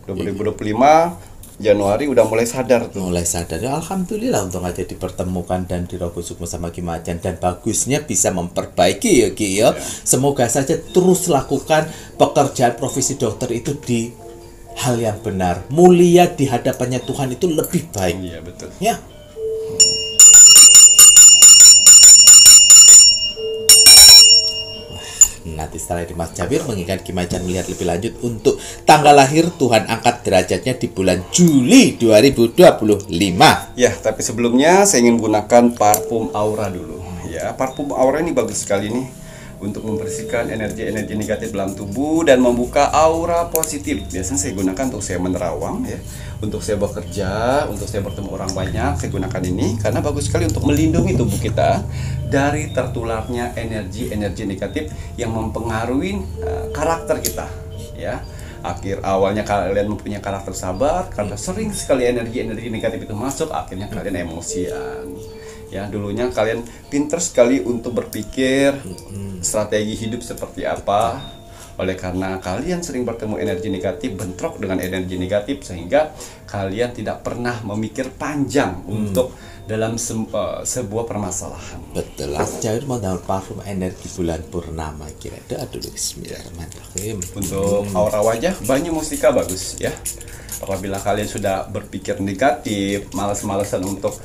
2025 Januari udah mulai sadar tuh. Mulai sadar, ya, alhamdulillah untung aja dipertemukan dan dirogosukmu sama Ki Macan, dan bagusnya bisa memperbaiki ya Ki ya. Semoga saja terus lakukan pekerjaan profesi dokter itu di hal yang benar, mulia di hadapannya Tuhan, itu lebih baik. Iya betul. Ya. Nanti setelah itu Mas Jawir mengingat Ki Macan melihat lebih lanjut untuk tanggal lahir, Tuhan angkat derajatnya di bulan Juli 2025. Ya, tapi sebelumnya saya ingin gunakan parfum aura dulu. Ya, parfum aura ini bagus sekali nih untuk membersihkan energi-energi negatif dalam tubuh dan membuka aura positif. Biasanya saya gunakan untuk saya menerawang ya, untuk saya bekerja, untuk saya bertemu orang banyak, saya gunakan ini karena bagus sekali untuk melindungi tubuh kita dari tertularnya energi-energi negatif yang mempengaruhi karakter kita ya. Awalnya kalian mempunyai karakter sabar, karena sering sekali energi-energi negatif itu masuk, akhirnya kalian emosian. Ya, dulunya kalian pintar sekali untuk berpikir strategi hidup seperti apa. Oleh karena kalian sering bertemu energi negatif, bentrok dengan energi negatif, sehingga kalian tidak pernah memikir panjang untuk dalam sebuah permasalahan. Betul. Mas Jawir mau dapat parfum energi bulan purnama kira. Aduh, bismillahirrahmanirrahim. Untuk aura wajah, banyu mustika bagus ya. Apabila kalian sudah berpikir negatif, malas-malasan untuk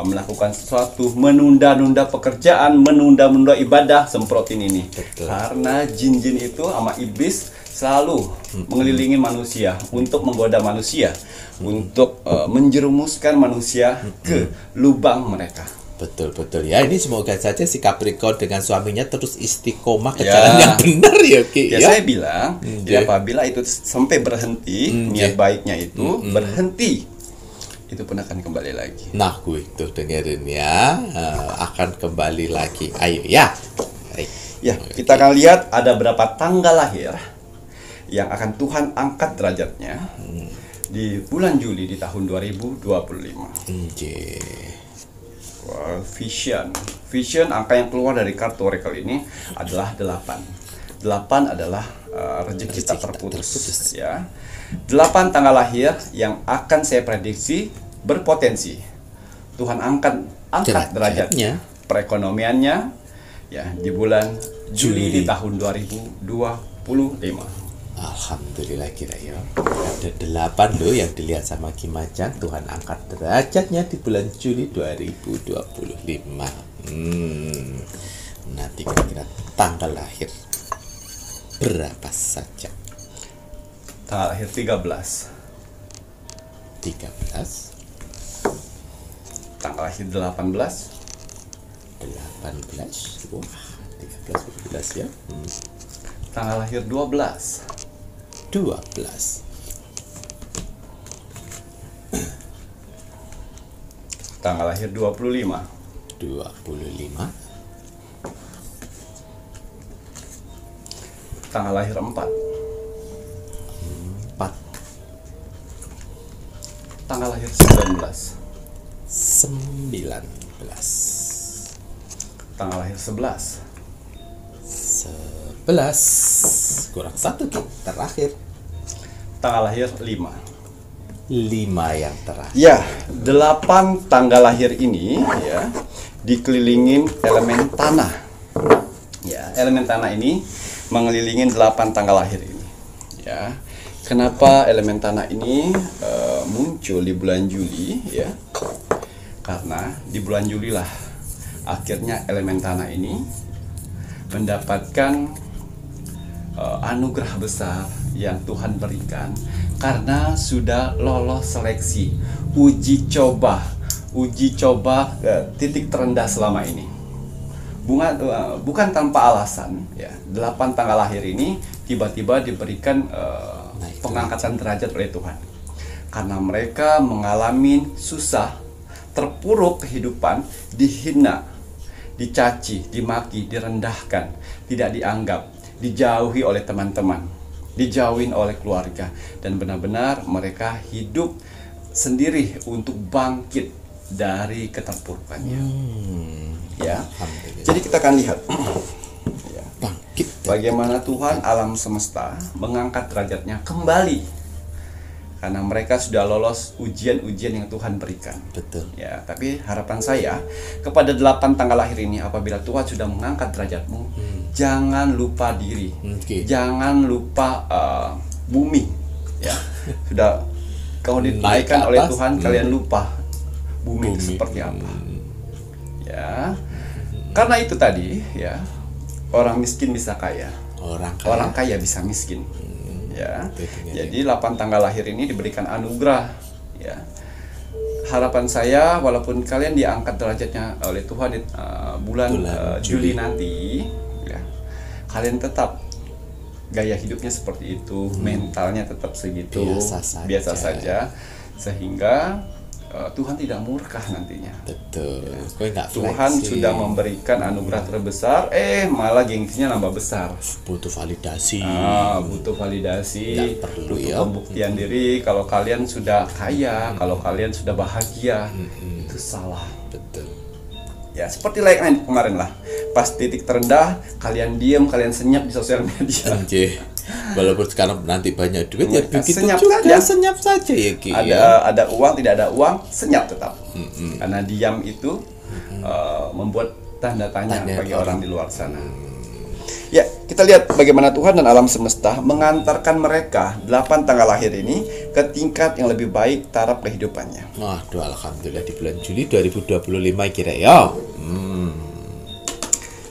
melakukan sesuatu, menunda-nunda pekerjaan, menunda-nunda ibadah, semprotin ini. Betul. Karena jin-jin itu sama iblis selalu mengelilingi manusia untuk menggoda manusia, untuk menjerumuskan manusia ke lubang mereka. Betul ya, ini semoga saja si Capricorn dengan suaminya terus istiqomah ke jalan yang benar ya Ki. Ya, saya bilang ya, apabila itu sampai berhenti, niat baiknya itu berhenti, itu pun akan kembali lagi. Nah, gue itu dengerin ya, akan kembali lagi. Ayo ya. Ya, kita akan lihat ada berapa tanggal lahir yang akan Tuhan angkat derajatnya di bulan Juli di tahun 2025. Vision angka yang keluar dari kartu oracle ini adalah 8. 8 adalah rezeki tak terputus ya. 8 tanggal lahir yang akan saya prediksi berpotensi Tuhan angkat derajatnya, perekonomiannya ya di bulan Juli di tahun 2025. Alhamdulillah kira ya. Ada 8 loh yang dilihat sama Ki Macan. Tuhan angkat derajatnya di bulan Juli 2025. Nanti kira-kira tanggal lahir berapa saja? Tanggal lahir 13. Tanggal lahir 18. Wah, 13 ya. Tanggal lahir 12. Tanggal lahir 25. Tanggal lahir 4. Tanggal lahir 19. Tanggal lahir 11. Kurang 1 Ki, terakhir. Tanggal lahir 5. 5 yang terakhir. Ya, 8 tanggal lahir ini ya dikelilingin elemen tanah. Ya, elemen tanah ini mengelilingin 8 tanggal lahir ini. Ya. Kenapa elemen tanah ini muncul di bulan Juli ya? Karena di bulan Juli lah akhirnya elemen tanah ini mendapatkan anugerah besar yang Tuhan berikan karena sudah lolos seleksi uji coba titik terendah selama ini. Bukan tanpa alasan ya. 8 tanggal lahir ini tiba-tiba diberikan pengangkatan derajat oleh Tuhan karena mereka mengalami susah, terpuruk kehidupan, dihina, dicaci, dimaki, direndahkan, tidak dianggap, dijauhi oleh teman-teman, dijauhin oleh keluarga, dan benar-benar mereka hidup sendiri untuk bangkit dari keterpurukannya. Ya, jadi kita akan lihat ya, bagaimana Tuhan alam semesta mengangkat derajatnya kembali, karena mereka sudah lolos ujian-ujian yang Tuhan berikan. Betul. Ya, tapi harapan saya kepada 8 tanggal lahir ini, apabila Tuhan sudah mengangkat derajatmu, jangan lupa diri, jangan lupa bumi. Ya, sudah kau dinaikkan oleh Tuhan, kalian lupa bumi itu seperti apa. Ya, karena itu tadi, ya, orang miskin bisa kaya, orang kaya bisa miskin. Ya, jadi 8 tanggal lahir ini diberikan anugerah. Ya, harapan saya walaupun kalian diangkat derajatnya oleh Tuhan di bulan Juli nanti, ya, kalian tetap gaya hidupnya seperti itu, mentalnya tetap segitu, biasa saja, sehingga Tuhan tidak murka nantinya. Betul. Tuhan sudah memberikan anugerah terbesar, malah gengsinya nambah besar. Butuh validasi. Butuh validasi. Perlu, butuh pembuktian diri. Kalau kalian sudah kaya, kalau kalian sudah bahagia, itu salah. Betul. Ya, seperti like kemarin lah. Pas titik terendah, kalian diam, kalian senyap di sosial media. Walaupun sekarang nanti banyak duit, ya begitu senyap juga, saja. senyap saja ya Ki. Ada uang, tidak ada uang, senyap tetap. Karena diam itu membuat tanda tanya bagi orang di luar sana. Ya, kita lihat bagaimana Tuhan dan alam semesta mengantarkan mereka 8 tanggal lahir ini ke tingkat yang lebih baik taraf kehidupannya. Waduh, alhamdulillah di bulan Juli 2025 kira ya.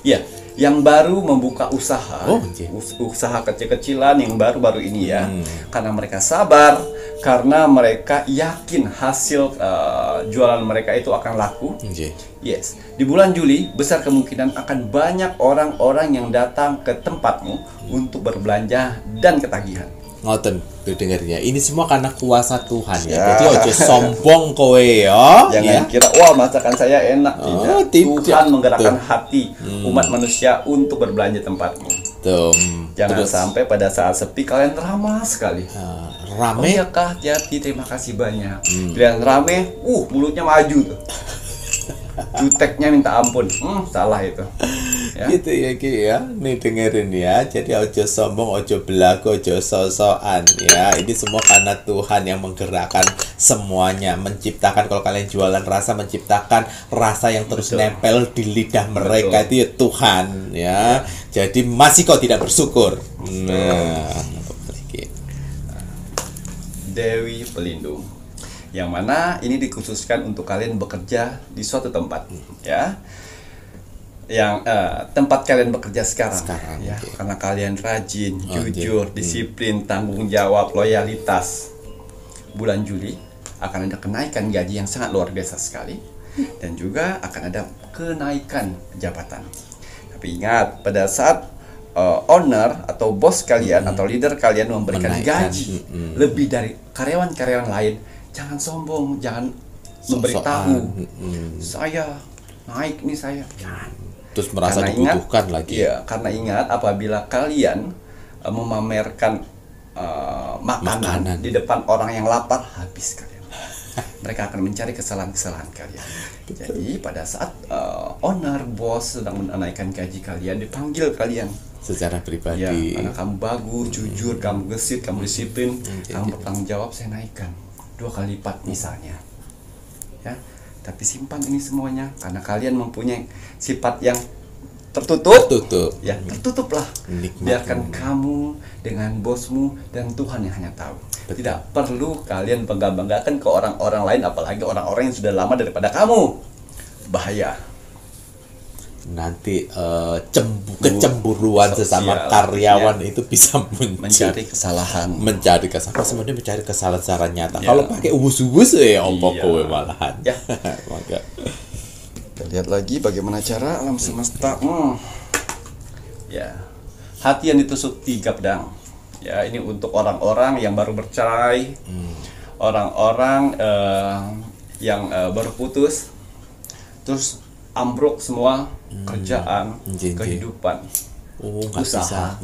Ya, yang baru membuka usaha, usaha kecil-kecilan yang baru-baru ini ya, karena mereka sabar, karena mereka yakin hasil jualan mereka itu akan laku. Yes, di bulan Juli besar kemungkinan akan banyak orang-orang yang datang ke tempatmu untuk berbelanja dan ketagihan. Ngoten dengarnya. Ini semua karena kuasa Tuhan ya. Jadi ojo sombong kowe ya. Jangan kira wah masakan saya enak. Tidak. Tuhan menggerakkan hati umat manusia untuk berbelanja tempatmu. Jangan sampai pada saat sepi kalian ramah sekali. Rame. Oh iya kah, hati-hati, terima kasih banyak. Kalian rame, mulutnya maju tuh. Juteknya minta ampun, salah itu. Ya. Gitu ya Ki ya. Nih dengerin ya. Jadi ojo sombong, ojo belagu, ojo sosokan ya. Ini semua karena Tuhan yang menggerakkan semuanya, menciptakan, kalau kalian jualan rasa, menciptakan rasa yang terus nempel di lidah mereka. Itu ya Tuhan ya. Jadi masih kau tidak bersyukur. Nah, Dewi Pelindung, yang mana ini dikhususkan untuk kalian bekerja di suatu tempat, ya, yang tempat kalian bekerja sekarang ya, karena kalian rajin, jujur, disiplin, tanggung jawab, loyalitas. Bulan Juli akan ada kenaikan gaji yang sangat luar biasa sekali, dan juga akan ada kenaikan jabatan. Tapi ingat, pada saat owner atau bos kalian atau leader kalian memberikan gaji lebih dari karyawan-karyawan lain, jangan sombong, jangan memberitahu saya naik nih saya. Terus merasa dibutuhkan lagi. Iya, karena ingat apabila kalian memamerkan makanan di depan orang yang lapar, habis kalian. Mereka akan mencari kesalahan-kesalahan kalian. Jadi pada saat owner, bos sedang menaikkan gaji kalian, dipanggil kalian secara pribadi. Ya, karena kamu bagus, jujur, kamu gesit, kamu disiplin, kamu bertanggung jawab, saya naikkan 2 kali lipat misalnya. Ya, tapi simpan ini semuanya karena kalian mempunyai sifat yang tertutup. Ya, tertutuplah. Biarkan kamu dengan bosmu dan Tuhan yang hanya tahu. Tidak perlu kalian bangga-banggakan ke orang-orang lain, apalagi orang-orang yang sudah lama daripada kamu. Bahaya. Nanti kecemburuan sesama karyawan itu bisa mencari kesalahan. Sebenarnya mencari kesalahan secara nyata. Kalau pakai ubus-ubus ya opo kowe malahan. Ya. Kita lihat lagi bagaimana cara alam semesta. Ya. Hati yang ditusuk 3 pedang. Ya, ini untuk orang-orang yang baru bercerai, orang-orang yang baru putus, terus ambruk semua kerjaan, kehidupan, usaha.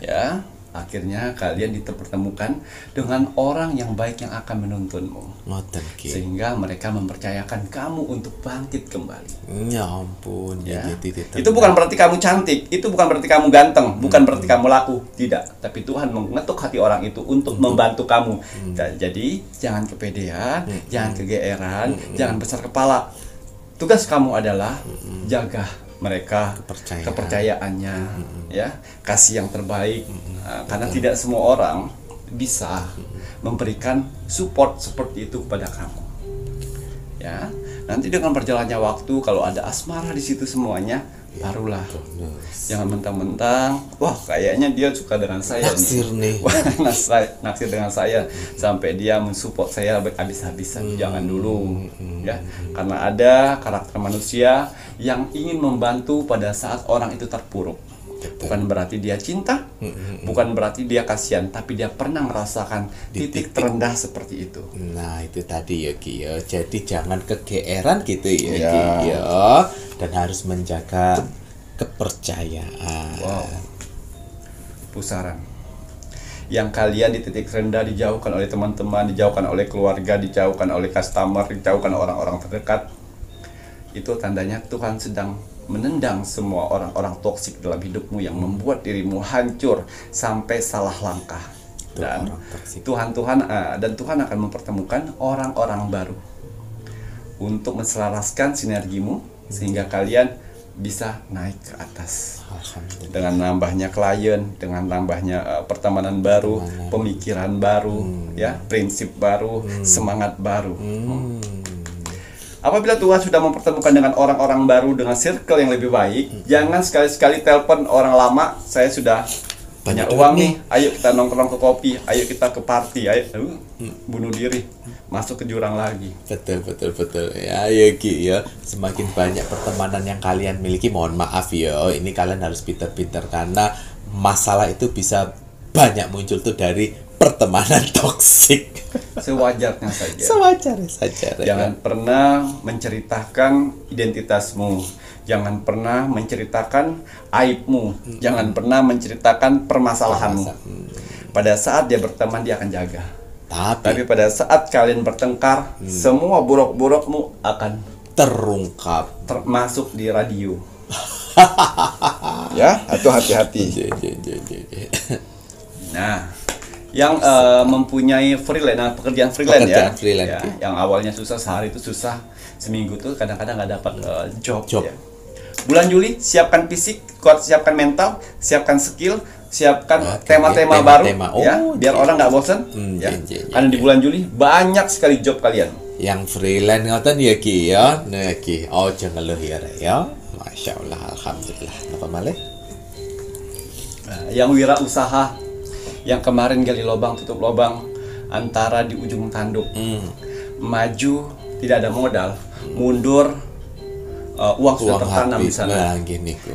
Ya. Akhirnya kalian dipertemukan dengan orang yang baik yang akan menuntunmu, Ngoten ki. sehingga mereka mempercayakan kamu untuk bangkit kembali. Ya ampun, Ya. jadi Itu bukan berarti kamu cantik, itu bukan berarti kamu ganteng, bukan berarti kamu laku, tidak. Tapi Tuhan mengetuk hati orang itu untuk membantu kamu. Jadi jangan kepedean, jangan kegeeran, jangan besar kepala. Tugas kamu adalah jaga mereka, kepercayaannya, ya, kasih yang terbaik. Nah, karena tidak semua orang bisa memberikan support seperti itu kepada kamu. Ya, nanti dengan berjalannya waktu, kalau ada asmara di situ semuanya, barulah. Jangan mentang-mentang, wah kayaknya dia suka dengan saya Naksir nih. Wah, naksir dengan saya sampai dia mensupport saya habis-habisan. Jangan dulu, ya, karena ada karakter manusia yang ingin membantu pada saat orang itu terpuruk. Bukan berarti dia cinta, bukan berarti dia kasihan, tapi dia pernah merasakan titik terendah seperti itu. Nah itu tadi ya Ki ya. Jadi jangan kegeeran gitu ya, Ya. Ki ya. Dan harus menjaga kepercayaan. Wow. Pusaran. Yang kalian di titik rendah, dijauhkan oleh teman-teman, dijauhkan oleh keluarga, dijauhkan oleh customer, dijauhkan orang-orang terdekat. Itu tandanya Tuhan sedang menendang semua orang-orang toksik dalam hidupmu yang membuat dirimu hancur sampai salah langkah. Dan Tuhan akan mempertemukan orang-orang baru untuk menselaraskan sinergimu sehingga kalian bisa naik ke atas. Alhamdulillah. Dengan nambahnya klien, dengan nambahnya pertemanan baru, pemikiran baru, ya, prinsip baru, semangat baru. Apabila Tuhan sudah mempertemukan dengan orang-orang baru dengan circle yang lebih baik, jangan sekali-sekali telepon orang lama, saya sudah banyak uang nih, ayo kita nongkrong ke kopi, ayo kita ke party, ayo bunuh diri, masuk ke jurang lagi. Betul. Ya Ki ya. Semakin banyak pertemanan yang kalian miliki, mohon maaf ya, ini kalian harus pintar-pintar karena masalah itu bisa banyak muncul tuh dari pertemanan toksik. Sewajarnya saja. Sewajarnya saja. Jangan pernah menceritakan identitasmu. Jangan pernah menceritakan aibmu. Jangan pernah menceritakan permasalahanmu. Pada saat dia berteman, dia akan jaga. Tapi pada saat kalian bertengkar, semua buruk-burukmu akan terungkap, termasuk di radio. Ya, itu hati-hati. Nah, yang mempunyai pekerjaan freelance ya, yang awalnya susah, sehari itu susah, seminggu tuh kadang-kadang nggak dapat job. Ya. Bulan Juli siapkan fisik, siapkan mental, siapkan skill, siapkan tema-tema baru, ya, biar orang nggak bosan. Karena di bulan Juli banyak sekali job kalian. Yang freelance ngoten ya Ki ya, nah Ki, jangan ngeluh ya, Masya Allah, alhamdulillah. Apa malih? Yang wirausaha, yang kemarin gali lubang tutup lubang antara di ujung tanduk, maju tidak ada modal, mundur uang sudah tertanam di sana.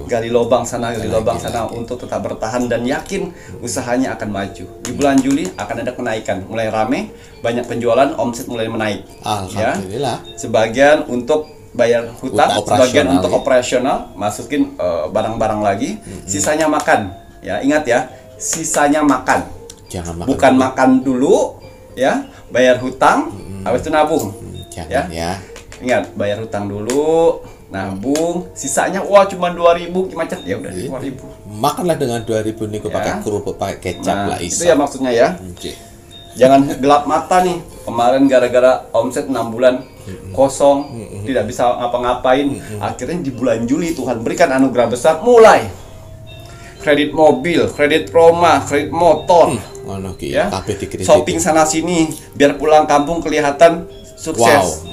Gali lubang sana, gali lubang sana untuk tetap bertahan dan yakin usahanya akan maju. Di bulan Juli akan ada kenaikan, mulai rame, banyak penjualan, omset mulai menaik. Alhamdulillah. Ya. Sebagian untuk bayar hutang, sebagian untuk operasional, masukin barang-barang lagi, sisanya makan. Ya, ingat ya, sisanya makan. Jangan makan. Bukan dulu. Makan dulu, ya, bayar hutang, habis itu nabung. Jangan ya. Ingat, bayar hutang dulu, nabung, sisanya wah cuma 2.000 macet, ya udah 2.000. Makanlah dengan 2.000 niku pakai kerupuk, pakai kecap lah Itu ya maksudnya ya. Jangan gelap mata nih. Kemarin gara-gara omset 6 bulan kosong, tidak bisa ngapa-ngapain. Akhirnya di bulan Juli Tuhan berikan anugerah besar, mulai kredit mobil, kredit rumah, kredit motor, ya, shopping sana sini, biar pulang kampung kelihatan sukses.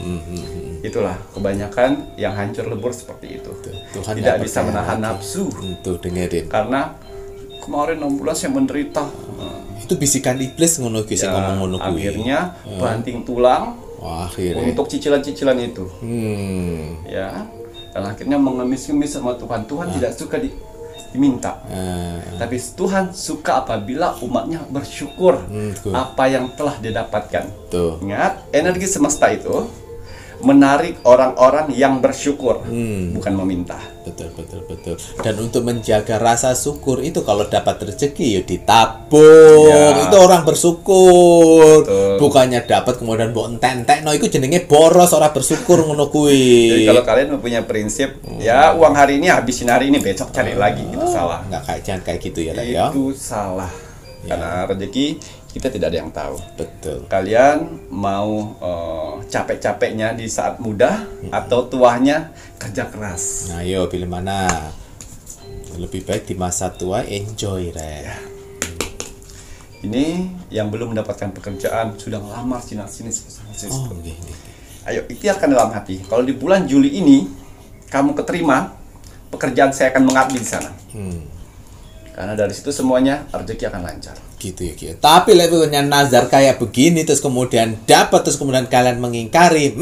Itulah kebanyakan yang hancur lebur seperti itu. Tuhan tidak bisa menahan nafsu. Dengerin. Karena kemarin 6 bulan saya menderita. Itu bisikan iblis ngono ki, sing ngomong ngono kuwi. Akhirnya banting tulang. Untuk cicilan-cicilan itu. Ya. Dan akhirnya mengemis-ngemis sama Tuhan. Tuhan tidak suka diminta. Tapi Tuhan suka apabila umatnya bersyukur apa yang telah dia dapatkan. Ingat, energi semesta itu menarik orang-orang yang bersyukur, bukan meminta. Betul. Dan untuk menjaga rasa syukur itu kalau dapat rezeki ya ditabung. Ya. Itu orang bersyukur. Betul. Bukannya dapat kemudian mbok entek-entek, no iku jenenge boros, orang bersyukur ngono kuwi. Jadi kalau kalian mempunyai prinsip, ya uang hari ini habisin hari ini, besok cari lagi, itu salah. Jangan kayak gitu ya, Ren, ya. Itu salah. Karena rezeki kita tidak ada yang tahu. Betul. Kalian mau capek-capeknya di saat muda atau tuanya kerja keras? Nah, yo pilih mana? Lebih baik di masa tua enjoy, Ren. Ini yang belum mendapatkan pekerjaan sudah lamar sini. Oh, okay. Ayo ikhtiarkan dalam hati. Kalau di bulan Juli ini kamu keterima, pekerjaan saya akan mengabdi di sana. Karena dari situ semuanya rezeki akan lancar. Gitu ya, gitu. Tapi levelnya nazar kayak begini terus kemudian dapat terus kemudian kalian mengingkari,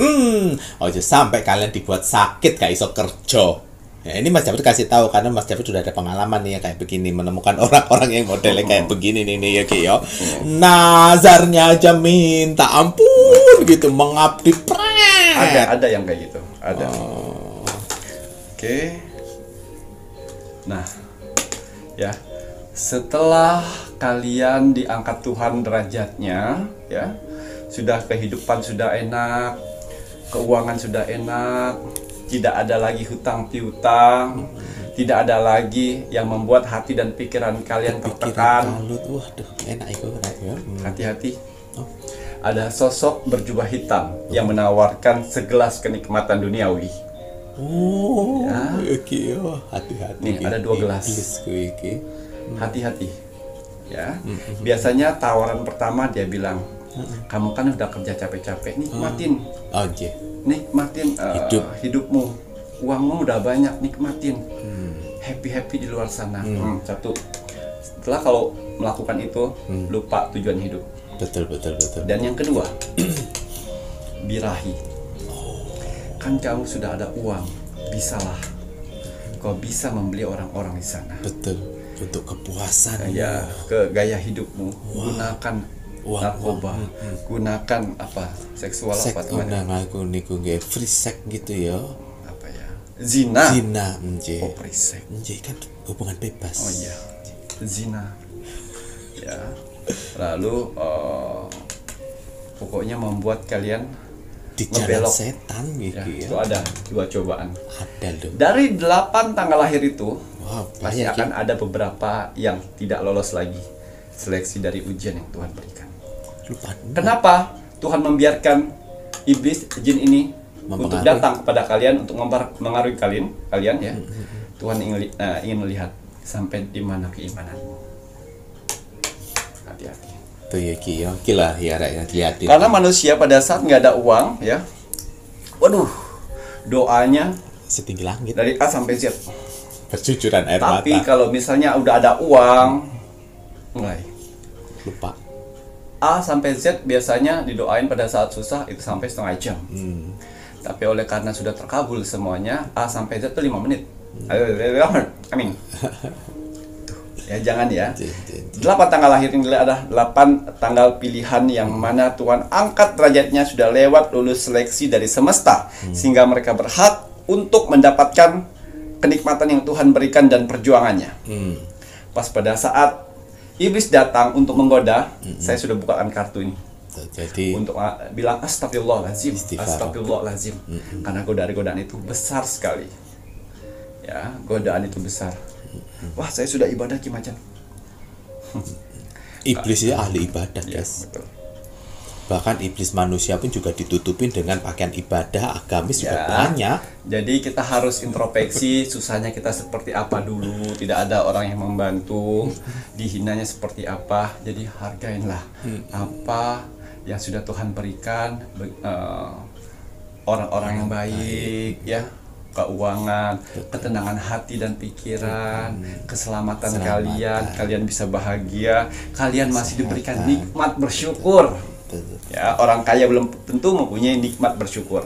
ojo sampai kalian dibuat sakit gak iso kerja. Ya, ini Mas Jafar kasih tahu karena Mas Jafar sudah ada pengalaman nih ya kayak begini, menemukan orang-orang yang modelnya kayak begini nih ya Ki ya. Nazarnya aja minta ampun gitu, mengabdi Ada yang kayak gitu, ada. Oke. Nah, ya. Setelah kalian diangkat Tuhan derajatnya, ya. Sudah kehidupan sudah enak, keuangan sudah enak, tidak ada lagi hutang piutang, tidak ada lagi yang membuat hati dan pikiran kalian tertekan. Waduh, enak itu ya. Hati-hati. Ada sosok berjubah hitam yang menawarkan segelas kenikmatan duniawi. Oh, ya. Oke, hati-hati. Nih, ada 2 gelas. Hati-hati. Ya. Biasanya tawaran pertama dia bilang, kamu kan udah kerja capek-capek, nikmatin. Nikmatin hidupmu. Uangmu udah banyak, nikmatin. Happy-happy di luar sana. Satu. Setelah kalau melakukan itu, lupa tujuan hidup. Betul. Dan yang kedua, birahi. Kan kamu sudah ada uang, bisalah. Kau bisa membeli orang-orang di sana. Betul. Untuk kepuasan. Ya, ke gaya hidupmu. Gunakan narkoba. Gunakan apa? Seksual apa teman? Aku niku nggih free sex gitu ya. Apa ya? Zina. Nggih. Oh, free sex. Nggih kan hubungan bebas. Oh iya. Zina. Ya. Lalu pokoknya membuat kalian di jalan setan gitu ya. Itu ada 2 cobaan. Ada loh. Dari 8 tanggal lahir itu, pasti akan ya. ada beberapa yang tidak lolos lagi seleksi dari ujian yang Tuhan berikan. Kenapa Tuhan membiarkan iblis jin ini untuk datang kepada kalian untuk mengaruhi kalian ya? Tuhan ingin melihat sampai di mana keimananmu. Hati-hati. Tuh ya Ki ya, gila ya rakyat lihatin. Karena manusia pada saat nggak ada uang ya, waduh, doanya setinggi langit dari A sampai Z. Bercucuran air mata. Tapi kalau misalnya udah ada uang, mulai lupa. A sampai Z biasanya didoain pada saat susah itu sampai setengah jam. Tapi oleh karena sudah terkabul semuanya, A sampai Z itu 5 menit. Amin. Ya jangan ya. 8 tanggal lahir ini ada 8 tanggal pilihan yang mana Tuhan angkat derajatnya sudah lewat lulus seleksi dari semesta sehingga mereka berhak untuk mendapatkan kenikmatan yang Tuhan berikan dan perjuangannya. Pas pada saat iblis datang untuk menggoda, saya sudah bukakan kartu ini. Jadi untuk bilang astagfirullahaladzim, astagfirullahaladzim. Karena godaan itu besar sekali. Ya, godaan itu besar. Wah, saya sudah ibadah Kimacan. Iblis ya ahli ibadah, guys. Betul. Bahkan iblis manusia pun juga ditutupin dengan pakaian ibadah agamis juga banyak. Jadi kita harus introspeksi susahnya kita seperti apa dulu. Tidak ada orang yang membantu. Dihinanya seperti apa. Jadi hargainlah apa yang sudah Tuhan berikan. Orang-orang yang baik, ya. Keuangan, ketenangan hati dan pikiran, keselamatan kalian bisa bahagia, kalian masih diberikan nikmat bersyukur. Ya, orang kaya belum tentu mempunyai nikmat bersyukur.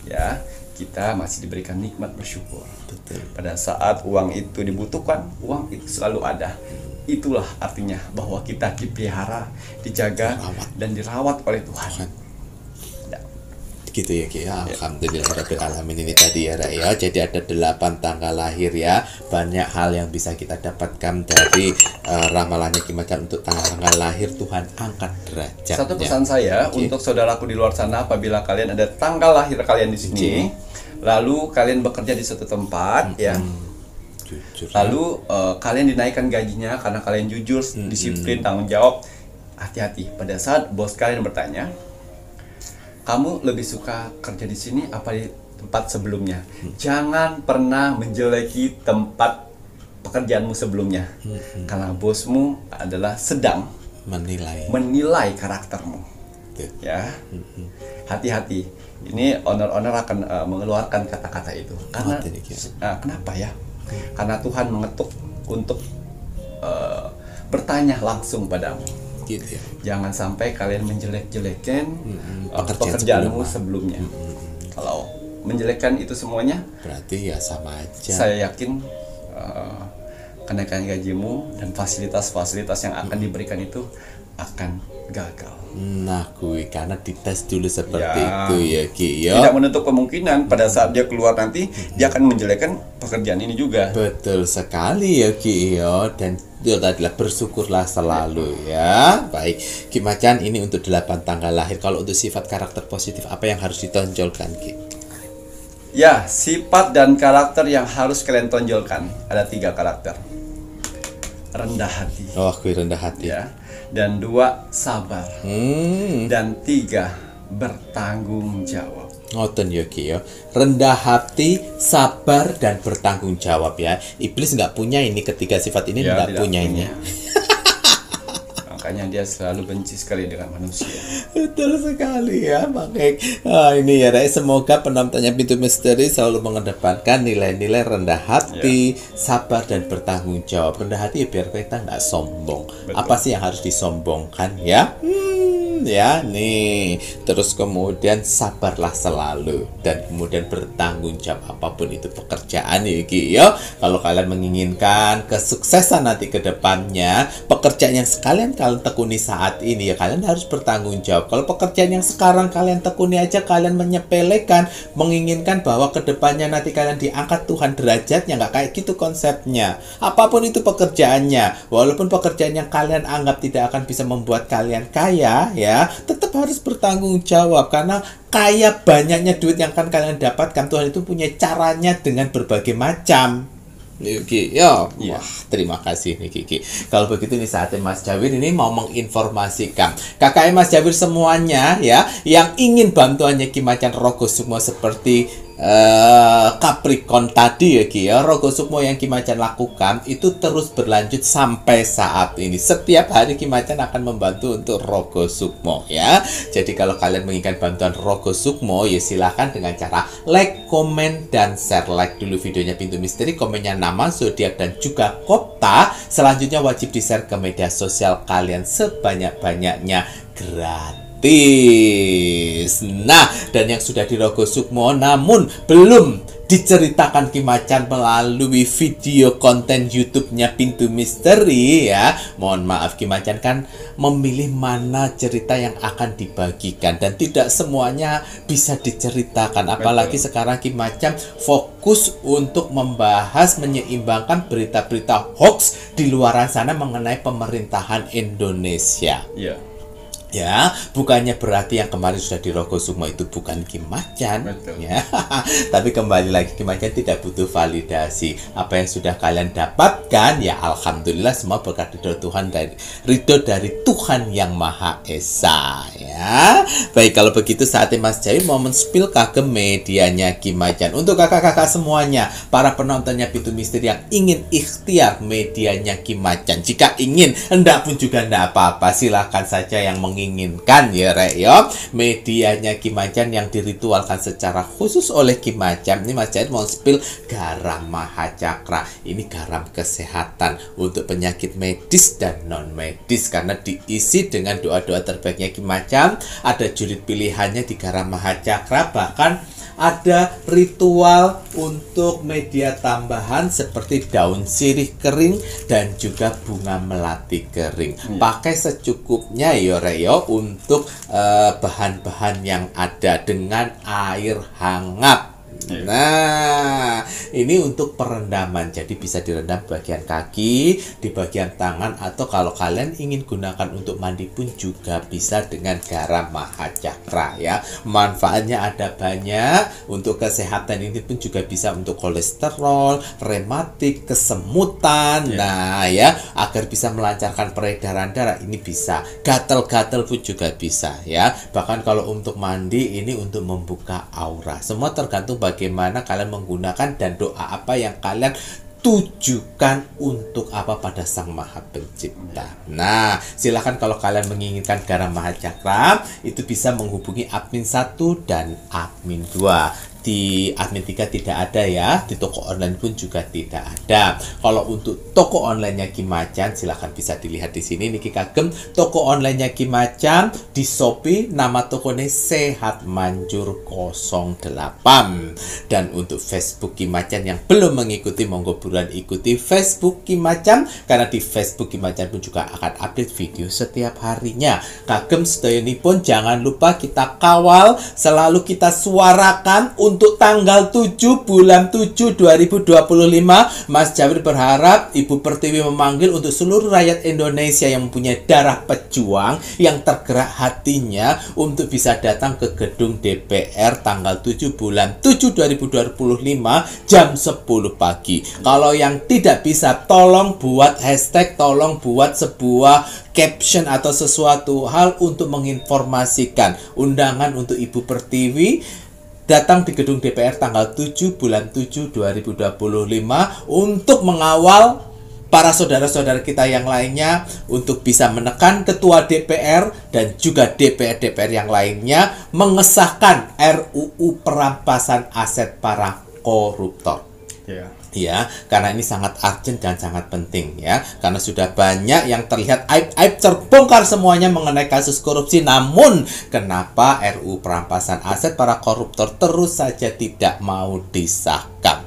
Ya, kita masih diberikan nikmat bersyukur. Pada saat uang itu dibutuhkan, uang itu selalu ada. Itulah artinya bahwa kita dipelihara, dijaga dan dirawat oleh Tuhan. Gitu ya Ki. Alhamdulillah Rabbil Alamin ini tadi ya Rak ya. Jadi ada 8 tanggal lahir ya. Banyak hal yang bisa kita dapatkan dari ramalannya Ki Macan untuk tanggal lahir. Tuhan angkat derajatnya. Satu pesan saya untuk saudaraku di luar sana, apabila kalian ada tanggal lahir kalian di sini, lalu kalian bekerja di suatu tempat ya. Jujur. Lalu kalian dinaikkan gajinya karena kalian jujur, disiplin, tanggung jawab. Hati-hati pada saat bos kalian bertanya, kamu lebih suka kerja di sini apa di tempat sebelumnya? Jangan pernah menjeleki tempat pekerjaanmu sebelumnya, karena bosmu adalah sedang menilai karaktermu. Ya, hati-hati. Ini owner-owner akan mengeluarkan kata-kata itu. Karena kenapa ya? Karena Tuhan mengetuk untuk bertanya langsung padamu. Gitu ya. Jangan sampai kalian menjelek-jelekan pekerjaanmu sebelumnya. Kalau menjelekkan itu semuanya, berarti ya sama aja. Saya yakin kenaikan gajimu dan fasilitas-fasilitas yang akan diberikan itu akan gagal. Nah, karena dites dulu seperti itu ya Ki. Tidak menutup kemungkinan pada saat dia keluar nanti dia akan menjelekkan pekerjaan ini juga. Betul sekali ya Ki. Dan itu adalah bersyukurlah selalu ya. Baik, Ki Macan ini untuk 8 tanggal lahir. Kalau untuk sifat karakter positif apa yang harus ditonjolkan Ki? Ya, sifat dan karakter yang harus kalian tonjolkan ada 3 karakter. Rendah hati. Oh, rendah hati. Ya. Dan 2 sabar. Dan 3 bertanggung jawab. Ngoten ya Ki ya. Rendah hati, sabar dan bertanggung jawab ya. Iblis nggak punya ini, ketiga sifat ini nggak punya ini. Makanya dia selalu benci sekali dengan manusia. Betul sekali ya, makanya ini ya, semoga penontonnya Pintu Misteri selalu mengedepankan nilai-nilai rendah hati, sabar dan bertanggung jawab. Rendah hati ya biar kita nggak sombong. Betul. Apa sih yang harus disombongkan ya? Ya nih, terus kemudian sabarlah selalu dan kemudian bertanggung jawab apapun itu pekerjaan ya Ki ya. Kalau kalian menginginkan kesuksesan nanti ke depannya, pekerjaan yang sekalian kalian tekuni saat ini ya kalian harus bertanggung jawab. Kalau pekerjaan yang sekarang kalian tekuni aja kalian menyepelekan, menginginkan bahwa ke depannya nanti kalian diangkat Tuhan derajatnya, nggak kayak gitu konsepnya. Apapun itu pekerjaannya, walaupun pekerjaan yang kalian anggap tidak akan bisa membuat kalian kaya ya, tetap harus bertanggung jawab karena kaya banyaknya duit yang akan kalian dapatkan, Tuhan itu punya caranya dengan berbagai macam. Ki, ya, wah, terima kasih nih Kiki. Kalau begitu nih saatnya Mas Jawir ini mau menginformasikan kakak Mas Jawir semuanya ya yang ingin bantuannya Ki Macan Rogo Sukmo seperti Capricorn tadi ya Ki ya. Rogo Sukmo yang Ki Macan lakukan itu terus berlanjut sampai saat ini. Setiap hari Ki Macan akan membantu untuk Rogo Sukmo ya. Jadi kalau kalian menginginkan bantuan Rogo Sukmo ya silahkan dengan cara like, komen, dan share. Like dulu videonya Pintu Misteri, komennya nama, zodiak, dan juga kota. Selanjutnya wajib di-share ke media sosial kalian sebanyak-banyaknya gratis. Nah, dan yang sudah di Rogo Sukmo namun belum diceritakan Ki Macan melalui video konten YouTube-nya Pintu Misteri ya. Mohon maaf Ki Macan kan memilih mana cerita yang akan dibagikan dan tidak semuanya bisa diceritakan. Apalagi sekarang Ki Macan fokus untuk membahas menyeimbangkan berita-berita hoax di luar sana mengenai pemerintahan Indonesia. Iya. Ya, bukannya berarti yang kemarin sudah di Rogo Sukmo itu bukan Ki Macan. Ya. Tapi kembali lagi Ki Macan tidak butuh validasi. Apa yang sudah kalian dapatkan ya alhamdulillah semua berkat ridho dari Tuhan yang Maha Esa ya. Baik, kalau begitu saatnya Mas Jai mau men-spill ke medianya Ki Macan. Untuk kakak-kakak semuanya, para penontonnya Pintu Misteri yang ingin ikhtiar medianya Ki Macan. Jika ingin, hendak pun juga enggak apa-apa, silahkan saja yang menginginkan ya Rek ya. Medianya Ki Macan yang diritualkan secara khusus oleh Ki Macan. Ini Mas Jahit mau spill garam Mahacakra. Ini garam kesehatan untuk penyakit medis dan non medis karena diisi dengan doa-doa terbaiknya Ki Macan. Ada julid pilihannya di garam Mahacakra, bahkan ada ritual untuk media tambahan seperti daun sirih kering dan juga bunga melati kering. Pakai secukupnya yo Reo untuk bahan-bahan yang ada dengan air hangat. Nah, ini untuk perendaman. Jadi bisa direndam bagian kaki, di bagian tangan, atau kalau kalian ingin gunakan untuk mandi pun juga bisa dengan garam Mahacakra ya. Manfaatnya ada banyak. Untuk kesehatan ini pun juga bisa untuk kolesterol, rematik, kesemutan. Nah ya, agar bisa melancarkan peredaran darah ini bisa. Gatal-gatal pun juga bisa ya. Bahkan kalau untuk mandi ini untuk membuka aura. Semua tergantung bagaimana kalian menggunakan dan doa apa yang kalian tujukan untuk apa pada Sang Maha Pencipta. Nah, silakan kalau kalian menginginkan garam Mahacakra itu bisa menghubungi admin 1 dan admin 2. Di admin 3 tidak ada ya, di toko online pun juga tidak ada. Kalau untuk toko online-nya Kimacan silahkan bisa dilihat di sini niki kagem toko online-nya Kimacan di Shopee, nama tokonya Sehat Manjur 08. Dan untuk Facebook Kimacan yang belum mengikuti monggo buruan ikuti Facebook Kimacan, karena di Facebook Kimacan pun juga akan update video setiap harinya. Kagem sedayanipun jangan lupa kita kawal, selalu kita suarakan untuk tanggal 7 bulan 7 2025. Mas Jawir berharap Ibu Pertiwi memanggil untuk seluruh rakyat Indonesia yang mempunyai darah pejuang, yang tergerak hatinya untuk bisa datang ke gedung DPR tanggal 7 bulan 7 2025 jam 10 pagi. Kalau yang tidak bisa, tolong buat hashtag, tolong buat sebuah caption atau sesuatu hal untuk menginformasikan undangan untuk Ibu Pertiwi datang di gedung DPR tanggal 7 bulan 7 2025 untuk mengawal para saudara-saudara kita yang lainnya untuk bisa menekan ketua DPR dan juga DPR-DPR yang lainnya mengesahkan RUU perampasan aset para koruptor. Ya, karena ini sangat urgent dan sangat penting ya, karena sudah banyak yang terlihat aib-aib terbongkar semuanya mengenai kasus korupsi. Namun kenapa RUU perampasan aset para koruptor terus saja tidak mau disahkan?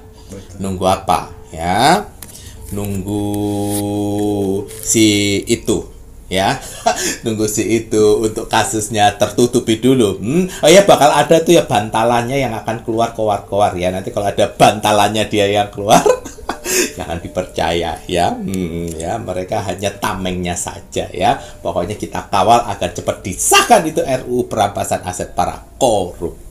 Nunggu apa ya? Nunggu si itu ya. Nunggu si itu untuk kasusnya tertutupi dulu. Oh ya, bakal ada tuh ya bantalannya yang akan keluar kowar-kowar ya. Nanti kalau ada bantalannya dia yang keluar jangan dipercaya ya. Ya, mereka hanya tamengnya saja ya. Pokoknya kita kawal agar cepat disahkan itu RUU perampasan aset para koruptor.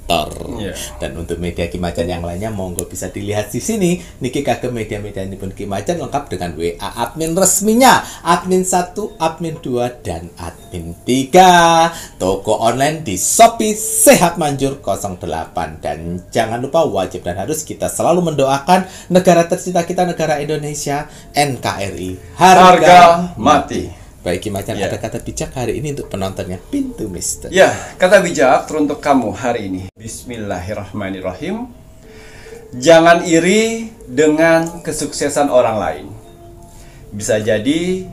Dan untuk media Kimacan yang lainnya monggo bisa dilihat di sini. Niki kagem media-media ini pun Kimacan lengkap dengan WA admin resminya, admin 1, admin 2 dan admin 3. Toko online di Shopee Sehat Manjur 08. Dan jangan lupa wajib dan harus kita selalu mendoakan negara tercinta kita, negara Indonesia, NKRI harga mati. Baik Kimacan, ada kata bijak hari ini untuk penontonnya Pintu Misteri. Ya, kata bijak teruntuk kamu hari ini. Bismillahirrahmanirrahim. Jangan iri dengan kesuksesan orang lain. Bisa jadi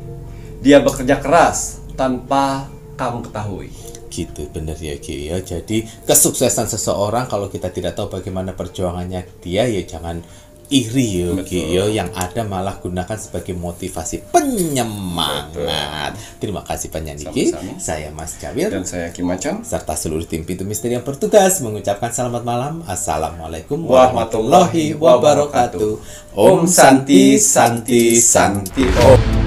dia bekerja keras tanpa kamu ketahui. Gitu, bener ya Ki ya. Jadi kesuksesan seseorang kalau kita tidak tahu bagaimana perjuangannya dia, ya jangan iri ya Ki ya. Yang ada malah gunakan sebagai motivasi penyemangat. Terima kasih banyak Niki. Saya Mas Jawir dan saya Kimacan serta seluruh tim Pintu Misteri yang bertugas mengucapkan selamat malam. Assalamualaikum warahmatullahi wabarakatuh. Om Santi Santi Santi Om.